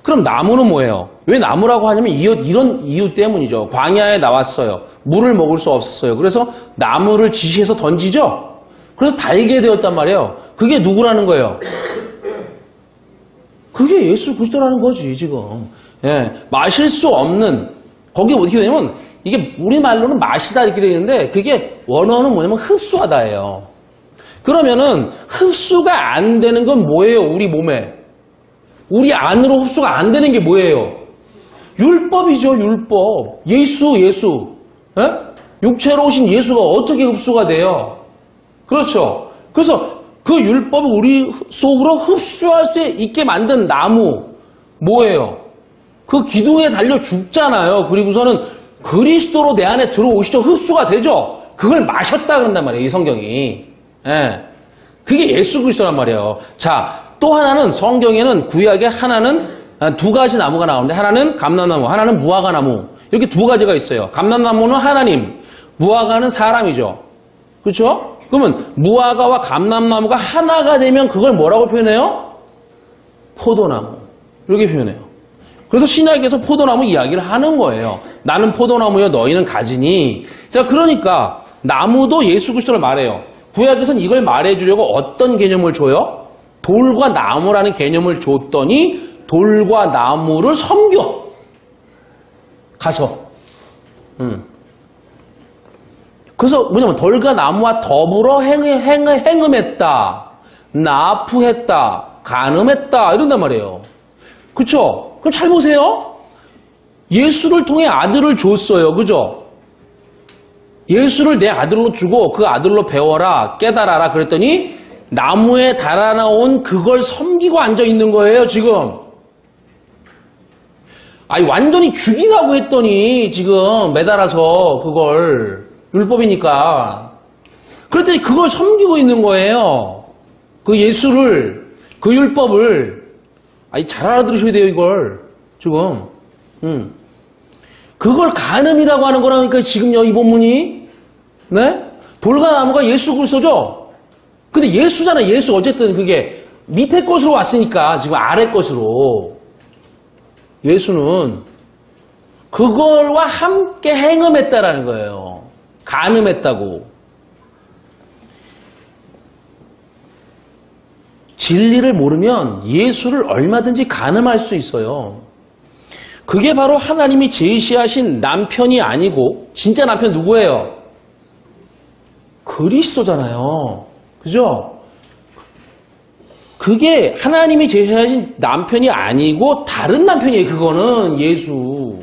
그럼 나무는 뭐예요? 왜 나무라고 하냐면 이런 이유 때문이죠. 광야에 나왔어요. 물을 먹을 수 없었어요. 그래서 나무를 지시해서 던지죠? 그래서 달게 되었단 말이에요. 그게 누구라는 거예요? 그게 예수 그리스도라는 거지, 지금. 예, 마실 수 없는, 거기 어떻게 되냐면, 이게 우리말로는 마시다 이렇게 되는데, 그게 원어는 뭐냐면 흡수하다예요. 그러면은, 흡수가 안 되는 건 뭐예요, 우리 몸에? 우리 안으로 흡수가 안 되는 게 뭐예요? 율법이죠, 율법. 예수. 예? 육체로 오신 예수가 어떻게 흡수가 돼요? 그렇죠. 그래서 그 율법을 우리 속으로 흡수할 수 있게 만든 나무, 뭐예요? 그 기둥에 달려 죽잖아요. 그리고서는 그리스도로 내 안에 들어오시죠. 흡수가 되죠. 그걸 마셨다 그런단 말이에요, 이 성경이. 예. 그게 예수 그리스도란 말이에요. 자, 또 하나는 성경에는 구약에 하나는 두 가지 나무가 나오는데 하나는 감람나무, 하나는 무화과나무. 이렇게 두 가지가 있어요. 감람나무는 하나님, 무화과는 사람이죠. 그렇죠? 그러면 무화과와 감람나무가 하나가 되면 그걸 뭐라고 표현해요? 포도나무. 이렇게 표현해요. 그래서 신약에서 포도나무 이야기를 하는 거예요. 나는 포도나무여 너희는 가지니. 자, 그러니까 나무도 예수 그리스도를 말해요. 구약에서는 이걸 말해주려고 어떤 개념을 줘요? 돌과 나무라는 개념을 줬더니 돌과 나무를 섬겨. 가서. 그래서 뭐냐면 돌과 나무와 더불어 행음했다. 나프했다. 간음했다. 이런단 말이에요. 그렇죠? 그럼 잘 보세요. 예수를 통해 아들을 줬어요. 그죠? 예수를 내 아들로 주고 그 아들로 배워라. 깨달아라. 그랬더니 나무에 달아나온 그걸 섬기고 앉아있는 거예요. 지금. 아니 완전히 죽이라고 했더니 지금 매달아서 그걸 율법이니까. 그랬더니 그걸 섬기고 있는 거예요. 그 예수를, 그 율법을. 아니 잘 알아들으셔야 돼요, 이걸. 지금. 그걸 간음이라고 하는 거라니까 지금요, 이 본문이. 네? 돌과 나무가 예수 그리스도죠? 근데 예수잖아, 예수. 어쨌든 그게 밑에 것으로 왔으니까 지금 아래 것으로. 예수는 그걸과 함께 행음했다라는 거예요. 간음했다고. 진리를 모르면 예수를 얼마든지 간음할 수 있어요. 그게 바로 하나님이 제시하신 남편이 아니고 진짜 남편 누구예요? 그리스도잖아요. 그죠? 그게 하나님이 제시하신 남편이 아니고 다른 남편이에요. 그거는 예수.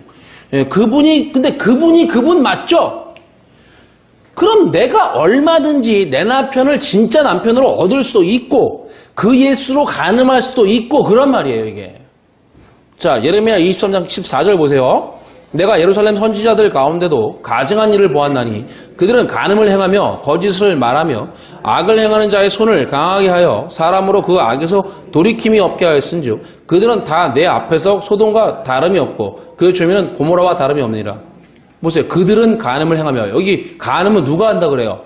근데 그분이 그분 맞죠? 그럼 내가 얼마든지 내 남편을 진짜 남편으로 얻을 수도 있고 그 예수로 간음할 수도 있고 그런 말이에요, 이게. 자, 예레미야 23장 14절 보세요. 내가 예루살렘 선지자들 가운데도 가증한 일을 보았나니 그들은 간음을 행하며 거짓을 말하며 악을 행하는 자의 손을 강하게 하여 사람으로 그 악에서 돌이킴이 없게 하였은즉 그들은 다 내 앞에서 소돔과 다름이 없고 그 죄면은 고모라와 다름이 없느니라. 보세요. 그들은 간음을 행하며. 여기 간음은 누가 한다 그래요?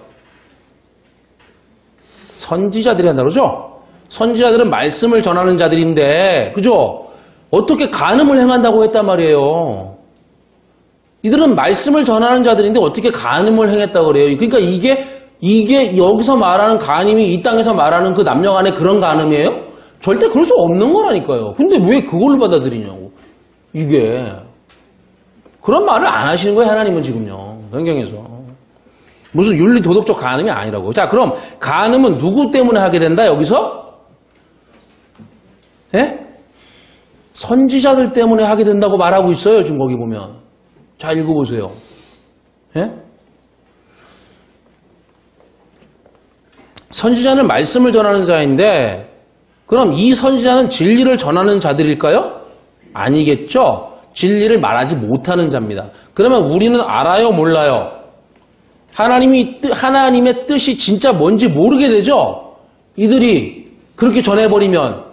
선지자들이 한다 그러죠? 선지자들은 말씀을 전하는 자들인데, 그죠? 어떻게 간음을 행한다고 했단 말이에요. 이들은 말씀을 전하는 자들인데 어떻게 간음을 행했다고 그래요? 그러니까 이게 여기서 말하는 간음이 이 땅에서 말하는 그 남녀 간의 그런 간음이에요? 절대 그럴 수 없는 거라니까요. 근데 왜 그걸로 받아들이냐고. 이게. 그런 말을 안 하시는 거예요, 하나님은 지금요. 성경에서. 무슨 윤리 도덕적 간음이 아니라고. 자, 그럼 간음은 누구 때문에 하게 된다, 여기서? 예? 선지자들 때문에 하게 된다고 말하고 있어요. 지금 거기 보면. 자, 읽어보세요. 예? 선지자는 말씀을 전하는 자인데 그럼 이 선지자는 진리를 전하는 자들일까요? 아니겠죠. 진리를 말하지 못하는 자입니다. 그러면 우리는 알아요, 몰라요? 하나님의 뜻이 진짜 뭔지 모르게 되죠? 이들이 그렇게 전해버리면,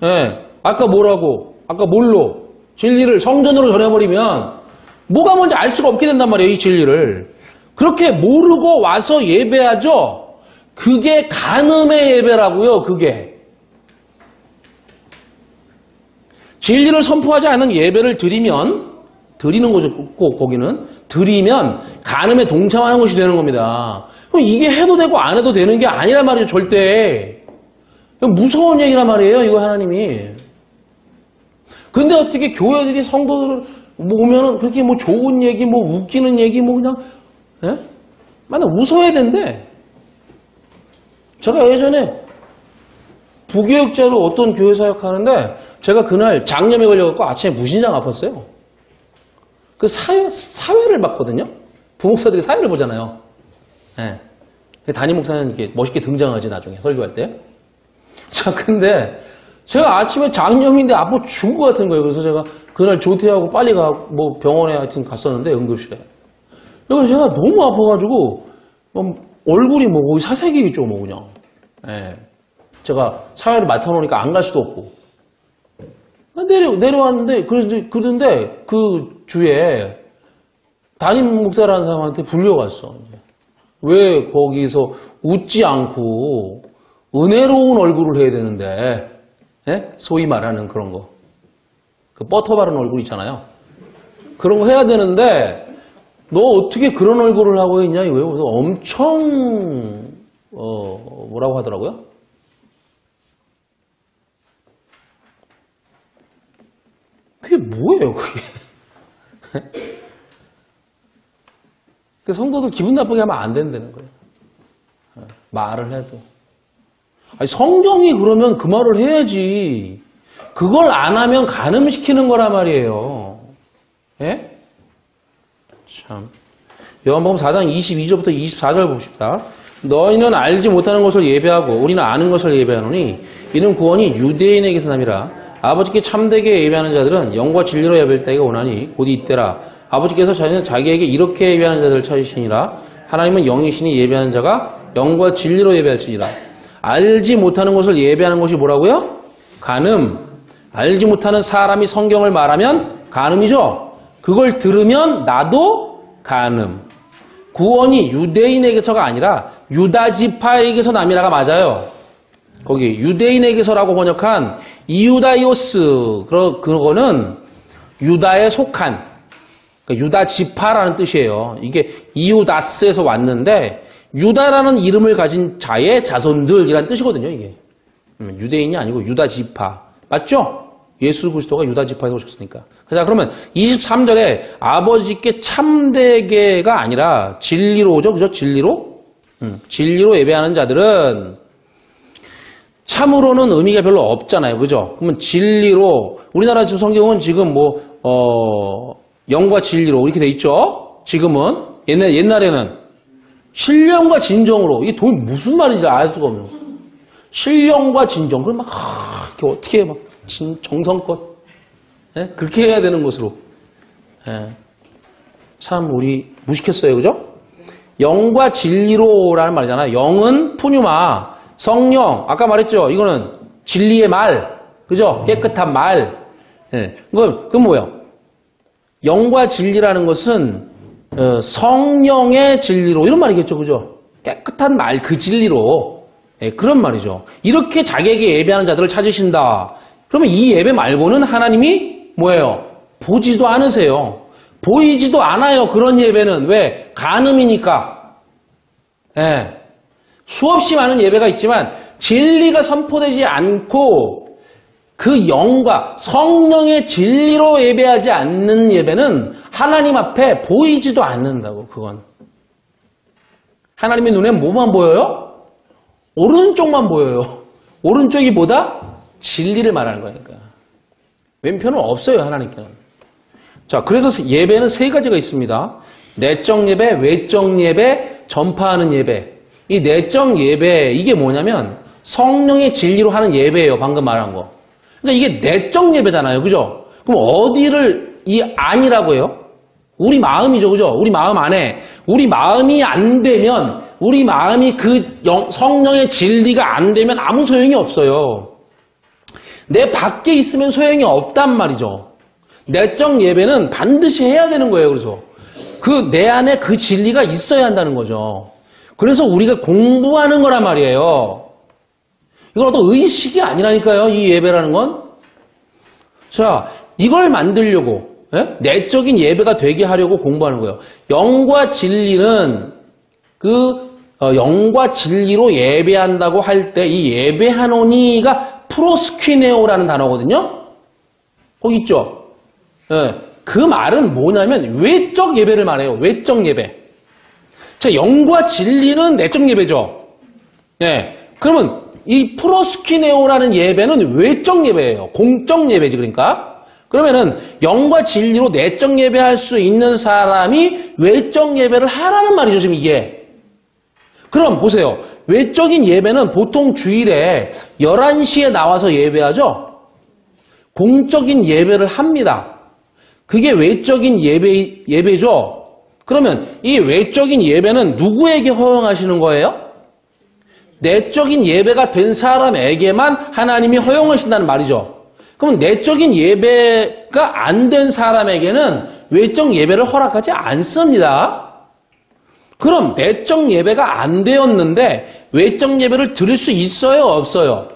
예, 아까 뭐라고? 아까 뭘로? 진리를 성전으로 전해버리면 뭐가 뭔지 알 수가 없게 된단 말이에요, 이 진리를. 그렇게 모르고 와서 예배하죠? 그게 간음의 예배라고요, 그게. 진리를 선포하지 않은 예배를 드리는 거죠, 꼭 거기는. 드리면 간음에 동참하는 것이 되는 겁니다. 그럼 이게 해도 되고 안 해도 되는 게 아니란 말이죠, 절대. 무서운 얘기란 말이에요, 이거 하나님이. 근데 어떻게 교회들이 성도들을 오면은 그렇게 뭐 좋은 얘기, 뭐 웃기는 얘기, 뭐 그냥, 예? 맨날 웃어야 된대. 제가 예전에 부교육자로 어떤 교회 사역하는데 제가 그날 장염에 걸려갖고 아침에 무신장 아팠어요. 그 사회를 봤거든요. 부목사들이 사회를 보잖아요. 예. 담임 목사는 이렇게 멋있게 등장하지, 나중에 설교할 때. 자, 근데 제가 아침에 장염인데 아파 죽을 것 같은 거예요. 그래서 제가 그날 조퇴하고 빨리 뭐 병원에 하여튼 갔었는데, 응급실에. 그래서 제가 너무 아파가지고 얼굴이 뭐 거의 사색이겠죠, 뭐 그냥. 예. 제가 사회를 맡아놓으니까 안 갈 수도 없고. 내려왔는데, 그런데 그 주에 담임 목사라는 사람한테 불려갔어. 왜 거기서 웃지 않고 은혜로운 얼굴을 해야 되는데, 예? 소위 말하는 그런 거. 그 버터 바른 얼굴 있잖아요. 그런 거 해야 되는데, 너 어떻게 그런 얼굴을 하고 있냐, 이거예요. 그래서 엄청, 뭐라고 하더라고요? 그게 뭐예요, 그게? 그 성도들 기분 나쁘게 하면 안 된다는 거예요. 말을 해도. 아니, 성경이 그러면 그 말을 해야지. 그걸 안 하면 간음시키는 거란 말이에요. 예? 참. 요한복음 4장 22절부터 24절 봅시다. 너희는 알지 못하는 것을 예배하고 우리는 아는 것을 예배하노니 이는 구원이 유대인에게서 남이라. 아버지께 참되게 예배하는 자들은 영과 진리로 예배할 때가 오나니 곧 이때라. 아버지께서 자기에게 이렇게 예배하는 자들을 찾으시니라. 하나님은 영이시니 예배하는 자가 영과 진리로 예배할지니라. 알지 못하는 것을 예배하는 것이 뭐라고요? 간음. 알지 못하는 사람이 성경을 말하면 간음이죠. 그걸 들으면 나도 간음. 구원이 유대인에게서가 아니라 유다 지파에게서 남이라가 맞아요. 거기 유대인에게서라고 번역한 이유다이오스, 그거는 유다에 속한, 그러니까 유다 지파라는 뜻이에요. 이게 이유다스에서 왔는데 유다라는 이름을 가진 자의 자손들이란 뜻이거든요, 이게. 유대인이 아니고 유다 지파. 맞죠? 예수 그리스도가 유다 지파에서 오셨으니까. 자, 그러면 23절에 아버지께 참되게가 아니라 진리로 오죠, 그죠? 진리로? 진리로 예배하는 자들은 참으로는 의미가 별로 없잖아요, 그죠? 그러면 진리로, 우리나라 지금 성경은 지금 영과 진리로 이렇게 돼 있죠? 지금은. 옛날에는 신령과 진정으로. 이게 도대체 무슨 말인지 알 수가 없는 거예요. 신령과 진정. 그럼 이렇게 어떻게 정성껏. 예? 그렇게 해야 되는 것으로. 예. 참, 우리 무식했어요, 그죠? 영과 진리로라는 말이잖아요. 영은 푸뉴마. 성령. 아까 말했죠? 이거는 진리의 말. 그죠? 깨끗한 말. 예. 그건 뭐예요? 영과 진리라는 것은 성령의 진리로 이런 말이겠죠, 그죠? 깨끗한 말, 그 진리로. 예, 그런 말이죠. 이렇게 자기에게 예배하는 자들을 찾으신다. 그러면 이 예배 말고는 하나님이 뭐예요? 보지도 않으세요. 보이지도 않아요, 그런 예배는. 왜? 간음이니까. 예. 수없이 많은 예배가 있지만 진리가 선포되지 않고 그 영과 성령의 진리로 예배하지 않는 예배는 하나님 앞에 보이지도 않는다고, 그건. 하나님의 눈에 뭐만 보여요? 오른쪽만 보여요. 오른쪽이 뭐다? 진리를 말하는 거니까. 왼편은 없어요, 하나님께는. 자, 그래서 예배는 세 가지가 있습니다. 내적 예배, 외적 예배, 전파하는 예배. 이 내적 예배, 이게 뭐냐면 성령의 진리로 하는 예배예요, 방금 말한 거. 그러니까 이게 내적 예배잖아요, 그죠? 그럼 어디를 이 안이라고 해요? 우리 마음이죠, 그죠? 우리 마음 안에. 우리 마음이 안 되면, 우리 마음이 그 성령의 진리가 안 되면 아무 소용이 없어요. 내 밖에 있으면 소용이 없단 말이죠. 내적 예배는 반드시 해야 되는 거예요, 그래서. 그 내 안에 그 진리가 있어야 한다는 거죠. 그래서 우리가 공부하는 거란 말이에요. 이건 어떤 의식이 아니라니까요, 이 예배라는 건. 자, 이걸 만들려고, 내적인 예배가 되게 하려고 공부하는 거예요. 영과 진리는 영과 진리로 예배한다고 할 때 이 예배하노니가 프로스퀴네오라는 단어거든요. 거기 있죠. 그 말은 뭐냐면 외적 예배를 말해요. 외적 예배. 자, 영과 진리는 내적 예배죠. 그러면 이 프로스퀴네오라는 예배는 외적 예배예요. 공적 예배지, 그러니까. 그러면은 영과 진리로 내적 예배할 수 있는 사람이 외적 예배를 하라는 말이죠, 지금 이게. 그럼 보세요. 외적인 예배는 보통 주일에 11시에 나와서 예배하죠? 공적인 예배를 합니다. 그게 외적인 예배죠? 그러면 이 외적인 예배는 누구에게 허용하시는 거예요? 내적인 예배가 된 사람에게만 하나님이 허용하신다는 말이죠. 그럼 내적인 예배가 안 된 사람에게는 외적 예배를 허락하지 않습니다. 그럼 내적 예배가 안 되었는데 외적 예배를 드릴 수 있어요, 없어요?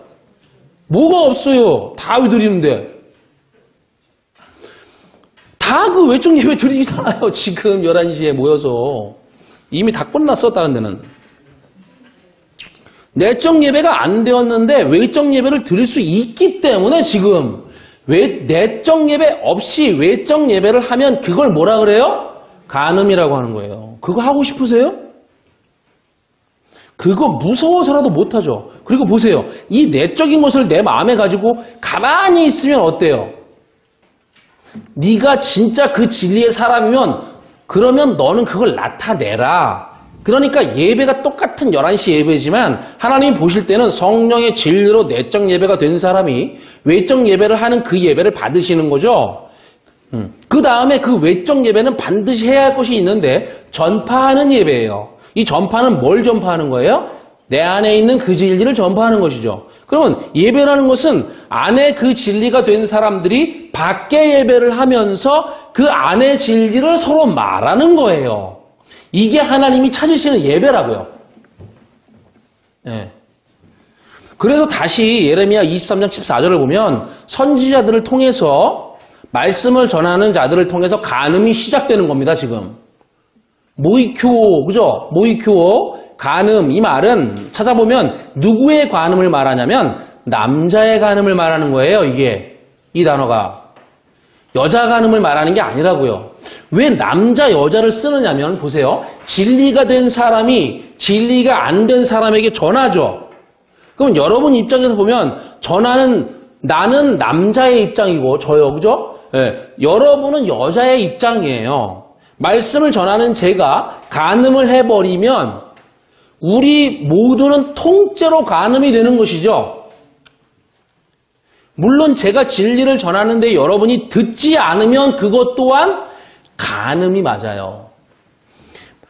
뭐가 없어요? 다 드리는데. 다 그 외적 예배 드리잖아요. 지금 11시에 모여서. 이미 다 끝났어, 다른 데는. 내적 예배가 안 되었는데 외적 예배를 드릴 수 있기 때문에 지금 내적 예배 없이 외적 예배를 하면 그걸 뭐라 그래요? 간음이라고 하는 거예요. 그거 하고 싶으세요? 그거 무서워서라도 못하죠. 그리고 보세요. 이 내적인 것을 내 마음에 가지고 가만히 있으면 어때요? 네가 진짜 그 진리의 사람이면 그러면 너는 그걸 나타내라. 그러니까 예배가 똑같은 11시 예배지만 하나님이 보실 때는 성령의 진리로 내적 예배가 된 사람이 외적 예배를 하는 그 예배를 받으시는 거죠. 그 다음에 그 외적 예배는 반드시 해야 할 것이 있는데 전파하는 예배예요. 이 전파는 뭘 전파하는 거예요? 내 안에 있는 그 진리를 전파하는 것이죠. 그러면 예배라는 것은 안에 그 진리가 된 사람들이 밖에 예배를 하면서 그 안의 진리를 서로 말하는 거예요. 이게 하나님이 찾으시는 예배라고요. 그래서 다시 예레미야 23장 14절을 보면 선지자들을 통해서 말씀을 전하는 자들을 통해서 간음이 시작되는 겁니다, 지금. 모이큐오, 그죠? 모이큐오, 간음, 이 말은 찾아보면 누구의 간음을 말하냐면 남자의 간음을 말하는 거예요, 이게. 이 단어가. 여자 간음을 말하는 게 아니라고요. 왜 남자, 여자를 쓰느냐면 보세요. 진리가 된 사람이 진리가 안 된 사람에게 전하죠. 그럼 여러분 입장에서 보면 나는 남자의 입장이고 저요, 그죠? 여러분은 여자의 입장이에요. 말씀을 전하는 제가 간음을 해버리면 우리 모두는 통째로 간음이 되는 것이죠. 물론 제가 진리를 전하는데 여러분이 듣지 않으면 그것 또한 간음이 맞아요.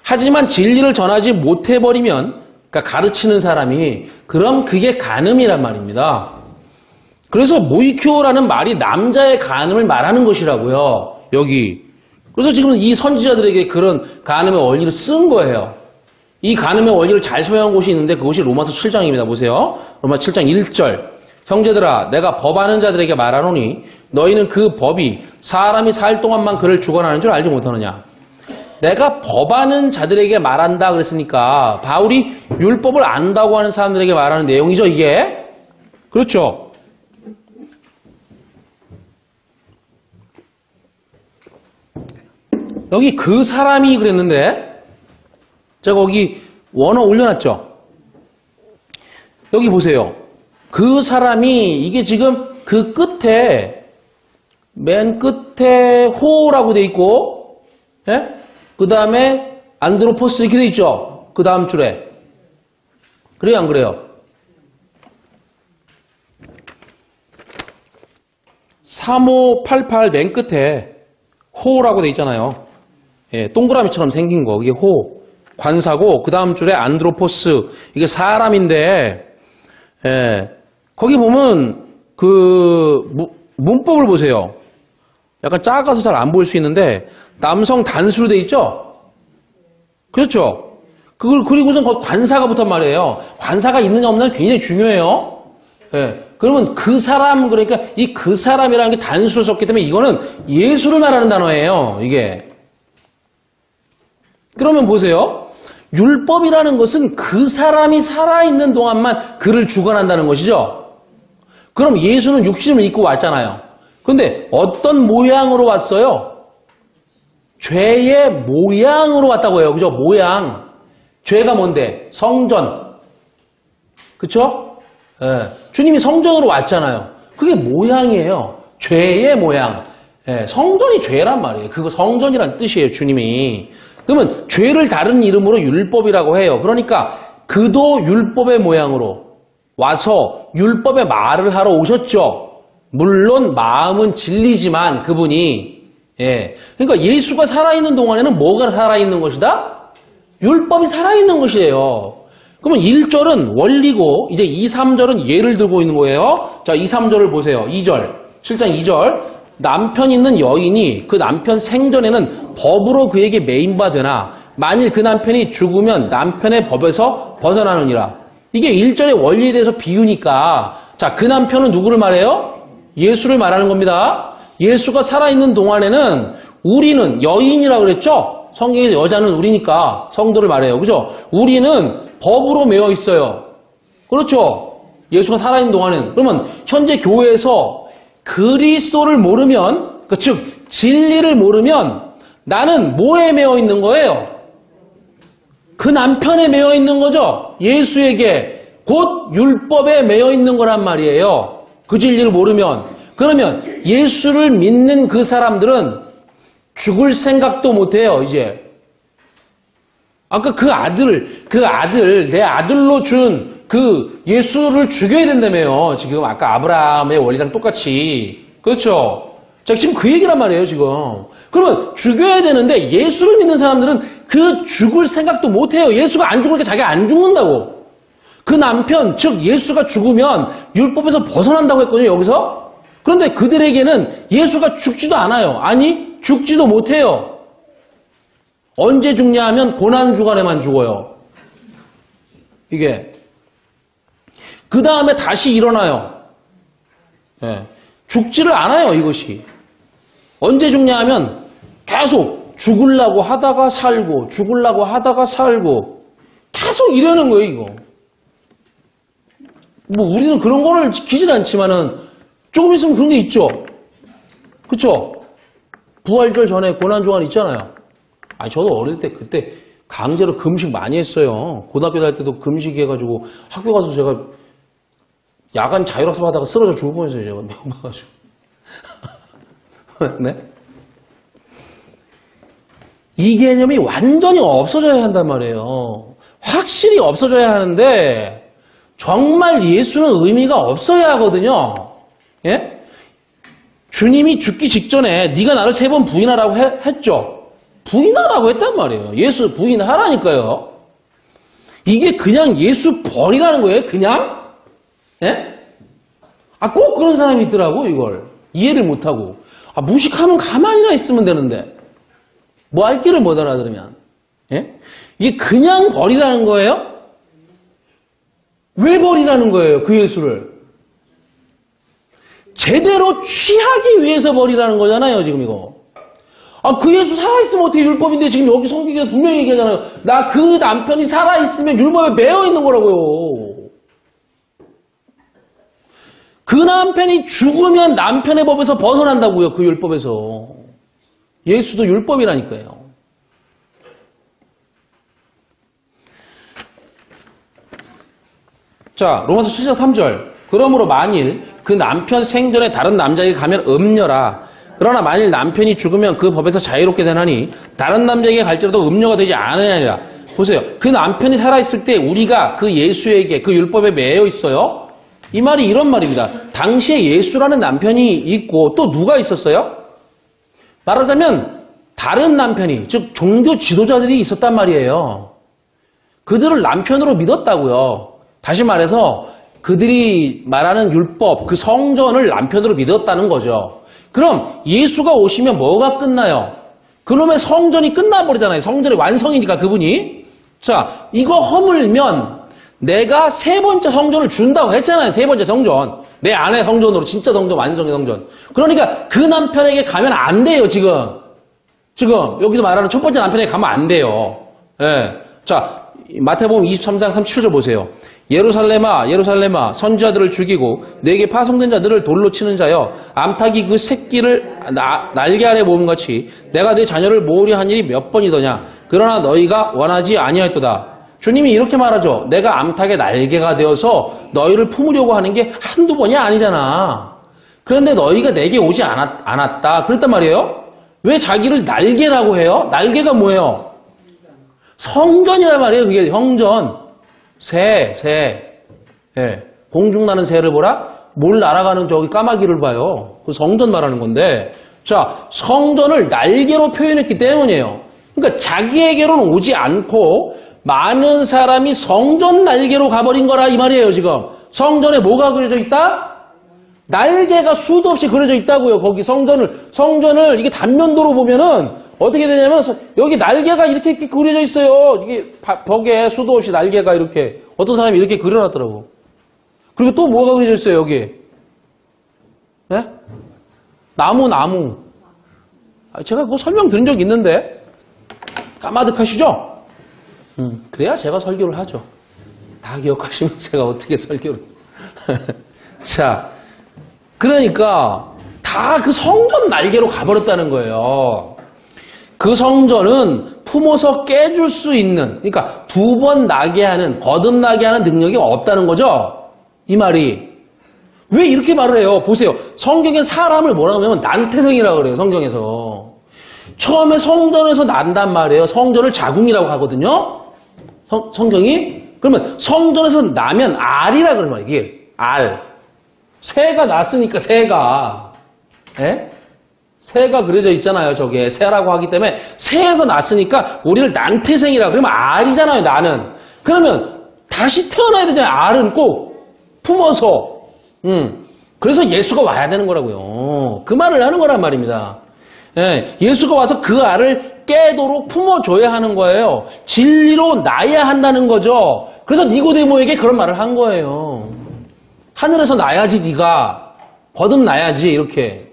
하지만 진리를 전하지 못해버리면, 그러니까 가르치는 사람이, 그럼 그게 간음이란 말입니다. 그래서 모이큐오라는 말이 남자의 간음을 말하는 것이라고요. 여기. 그래서 지금 이 선지자들에게 그런 간음의 원리를 쓴 거예요. 이 간음의 원리를 잘 설명한 곳이 있는데 그것이 로마서 7장입니다. 보세요. 로마서 7장 1절. 형제들아, 내가 법하는 자들에게 말하노니 너희는 그 법이 사람이 살 동안만 그를 주관하는 줄 알지 못하느냐. 내가 법하는 자들에게 말한다 그랬으니까 바울이 율법을 안다고 하는 사람들에게 말하는 내용이죠, 이게. 그렇죠. 여기 그 사람이 그랬는데 제가 거기 원어 올려놨죠. 여기 보세요. 그 사람이 이게 지금 그 끝에 맨 끝에 호라고 돼 있고, 예? 그 다음에 안드로포스 이렇게 돼 있죠? 그 다음 줄에. 그래요, 안 그래요? 3588 맨 끝에 호라고 돼 있잖아요. 예, 동그라미처럼 생긴 거. 그게 호. 관사고, 그 다음 줄에 안드로포스. 이게 사람인데, 예, 거기 보면 문법을 보세요. 약간 작아서 잘 안 보일 수 있는데, 남성 단수로 돼 있죠? 그렇죠? 그리고선 관사가 붙단 말이에요. 관사가 있느냐 없느냐 굉장히 중요해요. 예. 그러면 그 사람, 그러니까 이 그 사람이라는 게 단수로 썼기 때문에 이거는 예수를 말하는 단어예요. 이게. 그러면 보세요. 율법이라는 것은 그 사람이 살아있는 동안만 그를 주관한다는 것이죠. 그럼 예수는 육신을 입고 왔잖아요. 그런데 어떤 모양으로 왔어요? 죄의 모양으로 왔다고 해요. 그죠? 모양. 죄가 뭔데? 성전. 그쵸? 예. 주님이 성전으로 왔잖아요. 그게 모양이에요. 죄의 모양. 예. 성전이 죄란 말이에요. 그거 성전이란 뜻이에요. 주님이. 그러면 죄를 다른 이름으로 율법이라고 해요. 그러니까 그도 율법의 모양으로 와서 율법의 말을 하러 오셨죠. 물론 마음은 진리지만 그분이 예. 그러니까 예수가 살아있는 동안에는 뭐가 살아있는 것이다? 율법이 살아있는 것이에요. 그러면 1절은 원리고 이제 2, 3절은 예를 들고 있는 거예요. 자, 2, 3절을 보세요. 2절. 7장 2절. 남편 있는 여인이 그 남편 생전에는 법으로 그에게 매인바 되나 만일 그 남편이 죽으면 남편의 법에서 벗어나느니라. 이게 1절의 원리에 대해서 비유니까 자, 그 남편은 누구를 말해요? 예수를 말하는 겁니다. 예수가 살아있는 동안에는 우리는 여인이라고 그랬죠? 성경에서 여자는 우리니까 성도를 말해요. 그죠? 우리는 법으로 매여 있어요. 그렇죠? 예수가 살아있는 동안에는. 그러면 현재 교회에서 그리스도를 모르면, 즉 진리를 모르면 나는 뭐에 매여 있는 거예요? 그 남편에 매여 있는 거죠. 예수에게 곧 율법에 매여 있는 거란 말이에요. 그 진리를 모르면. 그러면 예수를 믿는 그 사람들은 죽을 생각도 못해요. 이제. 아까 그 아들, 내 아들로 준 그 예수를 죽여야 된다며요. 지금 아까 아브라함의 원리랑 똑같이. 그렇죠? 자, 지금 그 얘기란 말이에요, 지금. 그러면 죽여야 되는데 예수를 믿는 사람들은 그 죽을 생각도 못해요. 예수가 안 죽으니까 자기가 안 죽는다고. 그 남편, 즉 예수가 죽으면 율법에서 벗어난다고 했거든요, 여기서. 그런데 그들에게는 예수가 죽지도 않아요. 아니, 죽지도 못해요. 언제 죽냐 하면 고난주간에만 죽어요. 이게. 그 다음에 다시 일어나요. 예. 죽지를 않아요, 이것이. 언제 죽냐 하면 계속 죽으려고 하다가 살고, 죽으려고 하다가 살고, 계속 이러는 거예요, 이거. 뭐, 우리는 그런 거를 지키진 않지만은, 조금 있으면 그런 게 있죠. 그쵸? 부활절 전에 고난주간 있잖아요. 아니, 저도 어릴 때 그때 강제로 금식 많이 했어요. 고등학교 다닐 때도 금식 해가지고 학교 가서 제가 야간 자율학습 하다가 쓰러져 죽을 뻔했어요. 제가 매운 봐가지고. 네? 이 개념이 완전히 없어져야 한단 말이에요. 확실히 없어져야 하는데 정말 예수는 의미가 없어야 하거든요. 예? 주님이 죽기 직전에 네가 나를 3번 부인하라고 했죠. 부인하라고 했단 말이에요. 예수 부인하라니까요. 이게 그냥 예수 버리라는 거예요. 그냥? 예? 아, 꼭 그런 사람이 있더라고, 이걸. 이해를 못하고. 아, 무식하면 가만히나 있으면 되는데. 뭐 할 길을 못 알아들으면. 예? 이게 그냥 버리라는 거예요? 왜 버리라는 거예요, 그 예수를? 제대로 취하기 위해서 버리라는 거잖아요, 지금 이거. 아, 그 예수 살아있으면 어떻게 율법인데 지금 여기 성경에 분명히 얘기하잖아요. 나 그 남편이 살아있으면 율법에 매여 있는 거라고요. 그 남편이 죽으면 남편의 법에서 벗어난다고요. 그 율법에서. 예수도 율법이라니까요. 자, 로마서 7장 3절. 그러므로 만일 그 남편 생전에 다른 남자에게 가면 음녀라. 그러나 만일 남편이 죽으면 그 법에서 자유롭게 되나니 다른 남자에게 갈지라도 음녀가 되지 않으느니라. 보세요. 그 남편이 살아있을 때 우리가 그 예수에게 그 율법에 매여 있어요. 이 말이 이런 말입니다. 당시에 예수라는 남편이 있고 또 누가 있었어요? 말하자면 다른 남편이, 즉 종교 지도자들이 있었단 말이에요. 그들을 남편으로 믿었다고요. 다시 말해서 그들이 말하는 율법, 그 성전을 남편으로 믿었다는 거죠. 그럼 예수가 오시면 뭐가 끝나요? 그놈의 성전이 끝나버리잖아요. 성전의 완성이니까 그분이. 자, 이거 허물면 내가 세 번째 성전을 준다고 했잖아요. 세 번째 성전. 내 아내 성전으로 진짜 성전, 완성의 성전. 그러니까 그 남편에게 가면 안 돼요, 지금. 여기서 말하는 첫 번째 남편에게 가면 안 돼요. 예. 자, 마태복음 23장 37절 보세요. 예루살렘아, 예루살렘아, 선지자들을 죽이고 내게 파송된 자들을 돌로 치는 자여, 암탉이 그 새끼를 날개 아래 모음같이 내가 내 자녀를 모으려 한 일이 몇 번이더냐. 그러나 너희가 원하지 아니하였도다. 주님이 이렇게 말하죠. 내가 암탉의 날개가 되어서 너희를 품으려고 하는 게 한두 번이 아니잖아. 그런데 너희가 내게 오지 않았다. 그랬단 말이에요. 왜 자기를 날개라고 해요? 날개가 뭐예요? 성전이란 말이에요. 그게 성전. 새. 예. 공중 나는 새를 보라? 뭘 날아가는 저기 까마귀를 봐요. 그 성전 말하는 건데. 자, 성전을 날개로 표현했기 때문이에요. 그러니까 자기에게로는 오지 않고 많은 사람이 성전 날개로 가버린 거라 이 말이에요, 지금. 성전에 뭐가 그려져 있다? 날개가 수도 없이 그려져 있다고요. 거기 성전을 이게 단면도로 보면은 어떻게 되냐면 여기 날개가 이렇게 그려져 있어요. 이게 벽에 수도 없이 날개가 이렇게 어떤 사람이 이렇게 그려놨더라고. 그리고 또 뭐가 그려져 있어요, 여기? 네? 나무. 제가 그거 설명드린 적 있는데 까마득하시죠? 그래야 제가 설교를 하죠. 다 기억하시면 제가 어떻게 설교를. 자, 그러니까 다 그 성전 날개로 가버렸다는 거예요. 그 성전은 품어서 깨줄 수 있는, 그러니까 두 번 나게 하는, 거듭나게 하는 능력이 없다는 거죠. 이 말이. 왜 이렇게 말을 해요? 보세요. 성경에 사람을 뭐라고 하면 난태성이라고 그래요. 성경에서. 처음에 성전에서 난단 말이에요. 성전을 자궁이라고 하거든요. 성경이. 그러면 성전에서 나면 알이라 그러는 거예요. 이게 알. 새가 났으니까 새가. 예? 새가 그려져 있잖아요. 저게 새라고 하기 때문에 새에서 났으니까 우리를 난태생이라고. 그러면 알이잖아요. 나는. 그러면 다시 태어나야 되잖아요. 알은 꼭 품어서. 그래서 예수가 와야 되는 거라고요. 그 말을 하는 거란 말입니다. 예, 예수가 와서 그 알을 깨도록 품어줘야 하는 거예요. 진리로 나야 한다는 거죠. 그래서 니고데모에게 그런 말을 한 거예요. 하늘에서 나야지 네가 거듭나야지 이렇게.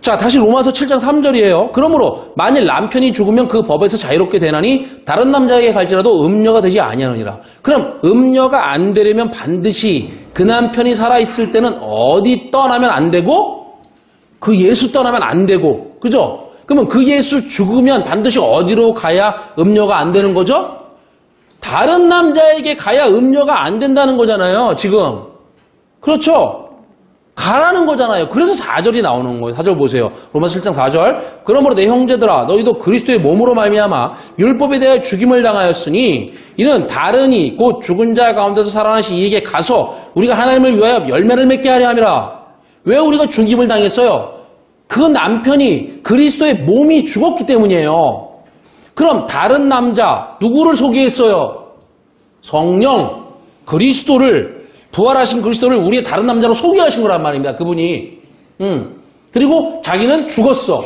자, 다시 로마서 7장 3절이에요. 그러므로 만일 남편이 죽으면 그 법에서 자유롭게 되나니 다른 남자에게 갈지라도 음녀가 되지 아니하느니라. 그럼 음녀가 안 되려면 반드시 그 남편이 살아있을 때는 어디 떠나면 안 되고 그 예수 떠나면 안 되고, 그죠? 그러면 그 예수 죽으면 반드시 어디로 가야 음녀가 안 되는 거죠? 다른 남자에게 가야 음녀가 안 된다는 거잖아요, 지금. 그렇죠? 가라는 거잖아요. 그래서 4절이 나오는 거예요. 4절 보세요. 로마서 7장 4절. 그러므로 내 형제들아, 너희도 그리스도의 몸으로 말미암아 율법에 대하여 죽임을 당하였으니 이는 다른이 곧 죽은 자 가운데서 살아나신 이에게 가서 우리가 하나님을 위하여 열매를 맺게 하려 함이라. 왜 우리가 죽임을 당했어요? 그 남편이 그리스도의 몸이 죽었기 때문이에요. 그럼 다른 남자 누구를 소개했어요? 성령 그리스도를, 부활하신 그리스도를 우리의 다른 남자로 소개하신 거란 말입니다. 그분이. 그리고 자기는 죽었어.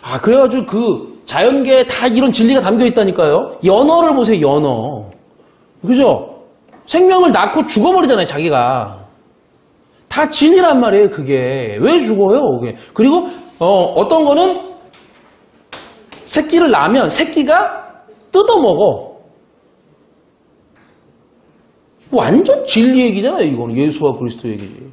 아, 그래가지고 그 자연계에 다 이런 진리가 담겨 있다니까요. 연어를 보세요. 연어. 그죠? 생명을 낳고 죽어버리잖아요. 자기가. 다 진리란 말이에요, 그게. 왜 죽어요, 그게. 그리고, 어떤 거는 새끼를 낳으면 새끼가 뜯어먹어. 완전 진리 얘기잖아요, 이거는. 예수와 그리스도 얘기지.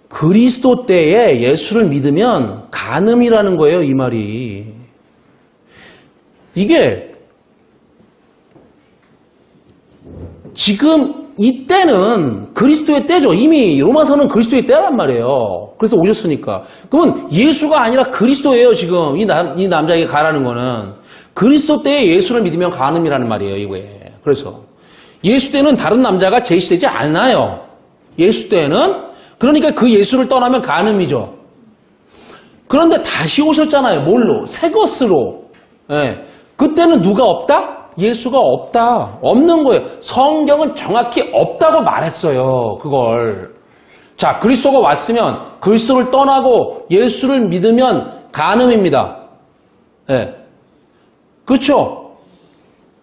그리스도 때에 예수를 믿으면 간음이라는 거예요, 이 말이. 이게, 지금 이때는 그리스도의 때죠. 이미 로마서는 그리스도의 때란 말이에요. 그래서 오셨으니까. 그러면 예수가 아니라 그리스도예요, 지금. 이 남자에게 가라는 거는. 그리스도 때에 예수를 믿으면 간음이라는 말이에요, 이거에. 그래서. 예수 때는 다른 남자가 제시되지 않아요. 예수 때는. 그러니까 그 예수를 떠나면 간음이죠. 그런데 다시 오셨잖아요. 뭘로? 새 것으로. 예. 그때는 누가 없다? 예수가 없다. 없는 거예요. 성경은 정확히 없다고 말했어요. 그걸. 자, 그리스도가 왔으면 그리스도를 떠나고 예수를 믿으면 간음입니다. 예. 그렇죠?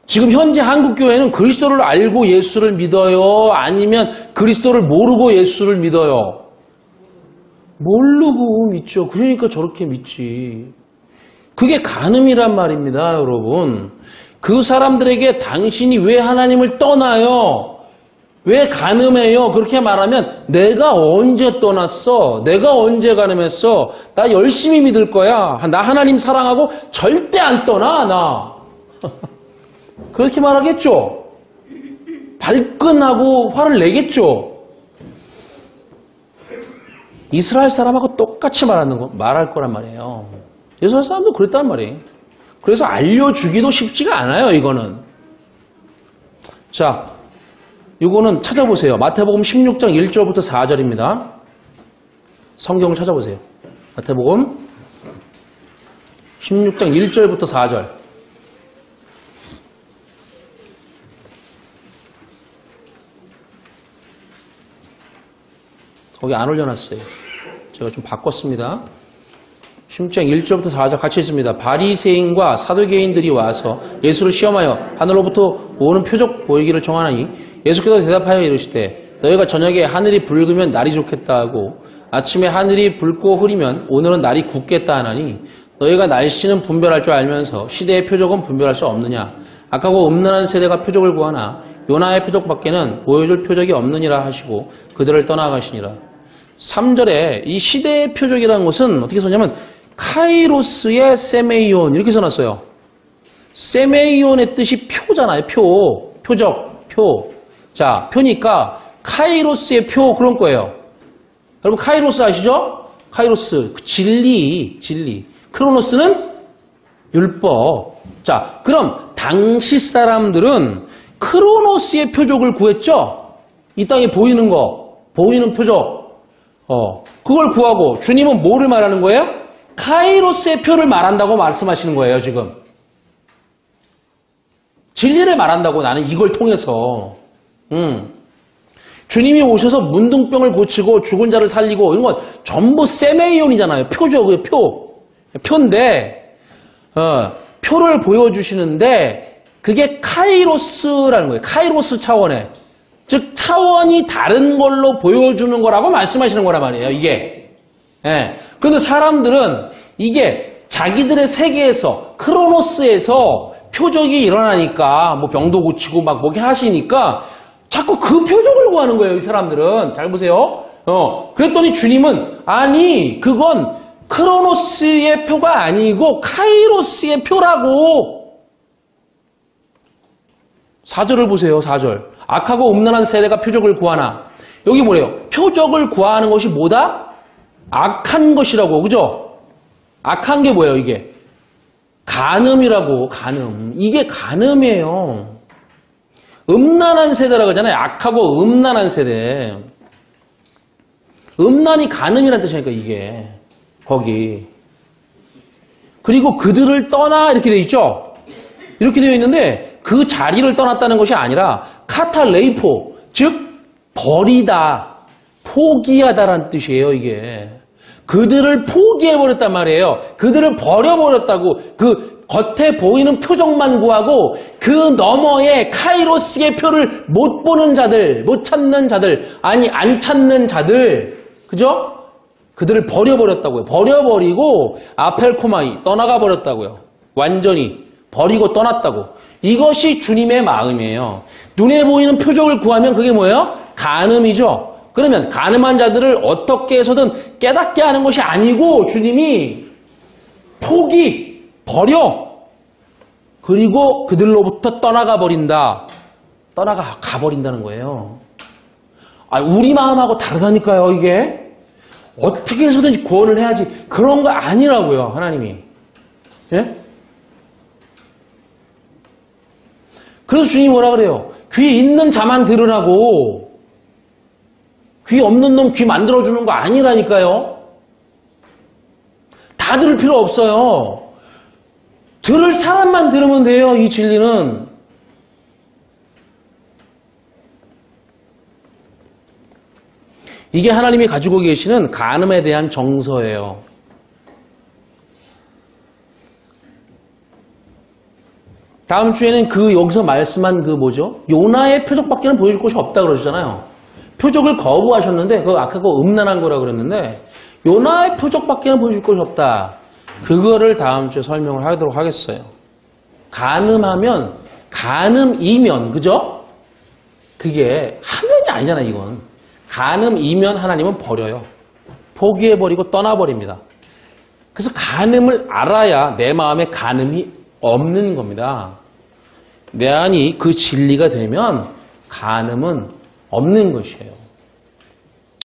지금 현재 한국교회는 그리스도를 알고 예수를 믿어요? 아니면 그리스도를 모르고 예수를 믿어요? 모르고 믿죠. 그러니까 저렇게 믿지. 그게 간음이란 말입니다, 여러분. 그 사람들에게 당신이 왜 하나님을 떠나요? 왜 간음해요? 그렇게 말하면 내가 언제 떠났어? 내가 언제 간음했어? 나 열심히 믿을 거야. 나 하나님 사랑하고 절대 안 떠나, 나. 그렇게 말하겠죠? 발끈하고 화를 내겠죠? 이스라엘 사람하고 똑같이 말할 거란 말이에요. 이스라엘 사람도 그랬단 말이에요. 그래서 알려주기도 쉽지가 않아요, 이거는. 자, 이거는 찾아보세요. 마태복음 16장 1절부터 4절입니다. 성경을 찾아보세요. 마태복음 16장 1절부터 4절. 거기 안 올려놨어요. 제가 좀 바꿨습니다. 16장 1절부터 4절 같이 있습니다. 바리새인과 사두개인들이 와서 예수를 시험하여 하늘로부터 오는 표적 보이기를 청하나니 예수께서 대답하여 이르시되 너희가 저녁에 하늘이 붉으면 날이 좋겠다 하고 아침에 하늘이 붉고 흐리면 오늘은 날이 굳겠다 하나니 너희가 날씨는 분별할 줄 알면서 시대의 표적은 분별할 수 없느냐. 악하고 음란한 세대가 표적을 구하나 요나의 표적밖에는 보여줄 표적이 없느니라 하시고 그들을 떠나가시니라. 3절에 이 시대의 표적이라는 것은 어떻게 썼냐면 카이로스의 세메이온 이렇게 써놨어요. 세메이온의 뜻이 표잖아요. 표적, 표. 자, 표니까 카이로스의 표 그런 거예요. 여러분 카이로스 아시죠? 카이로스, 진리. 크로노스는 율법. 자, 그럼 당시 사람들은 크로노스의 표적을 구했죠? 이 땅에 보이는 거, 보이는 표적. 그걸 구하고 주님은 뭐를 말하는 거예요? 카이로스의 표를 말한다고 말씀하시는 거예요, 지금. 진리를 말한다고 나는 이걸 통해서. 주님이 오셔서 문둥병을 고치고 죽은 자를 살리고 이런 건 전부 세메이온이잖아요. 표죠, 그 표. 표인데, 표를 보여주시는데 그게 카이로스라는 거예요. 카이로스 차원의. 즉 차원이 다른 걸로 보여주는 거라고 말씀하시는 거란 말이에요. 이게. 예. 그런데 사람들은 이게 자기들의 세계에서 크로노스에서 표적이 일어나니까 뭐 병도 고치고 막 뭐게 하시니까 자꾸 그 표적을 구하는 거예요. 이 사람들은. 잘 보세요. 그랬더니 주님은 아니 그건 크로노스의 표가 아니고 카이로스의 표라고. 4절을 보세요. 4절. 악하고 음란한 세대가 표적을 구하나. 여기 뭐래요? 표적을 구하는 것이 뭐다? 악한 것이라고. 그죠? 악한 게 뭐예요, 이게? 간음이라고, 간음. 이게 간음이에요. 음란한 세대라고 하잖아요. 악하고 음란한 세대. 음란이 간음이라는 뜻이니까, 이게. 거기. 그리고 그들을 떠나, 이렇게 되어 있죠? 이렇게 되어 있는데, 그 자리를 떠났다는 것이 아니라, 카탈레이포. 즉, 버리다. 포기하다라는 뜻이에요, 이게. 그들을 포기해버렸단 말이에요. 그들을 버려버렸다고. 그 겉에 보이는 표정만 구하고 그 너머에 카이로스의 표를 못 보는 자들, 못 찾는 자들, 아니 안 찾는 자들, 그죠? 그들을 버려버렸다고요. 버려버리고 아펠코마이 떠나가 버렸다고요. 완전히 버리고 떠났다고. 이것이 주님의 마음이에요. 눈에 보이는 표적을 구하면 그게 뭐예요? 간음이죠. 그러면 간음한 자들을 어떻게 해서든 깨닫게 하는 것이 아니고 주님이 포기, 버려. 그리고 그들로부터 떠나가 버린다. 떠나가 가버린다는 거예요. 아, 우리 마음하고 다르다니까요, 이게. 어떻게 해서든지 구원을 해야지. 그런 거 아니라고요, 하나님이. 예? 그래서 주님이 뭐라 그래요? 귀 있는 자만 들으라고. 귀 없는 놈 귀 만들어주는 거 아니라니까요. 다 들을 필요 없어요. 들을 사람만 들으면 돼요, 이 진리는. 이게 하나님이 가지고 계시는 간음에 대한 정서예요. 다음 주에는 여기서 말씀한 요나의 표적밖에는 보여줄 곳이 없다 그러시잖아요. 표적을 거부하셨는데, 아까 그거 음란한 거라 그랬는데, 요나의 표적밖에는 보여줄 곳이 없다. 그거를 다음 주에 설명을 하도록 하겠어요. 간음하면, 간음이면, 그죠? 그게 하면이 아니잖아요, 이건. 간음이면 하나님은 버려요. 포기해버리고 떠나버립니다. 그래서 간음을 알아야 내 마음에 간음이 없는 겁니다. 내 안이 그 진리가 되면 간음은 없는 것이에요.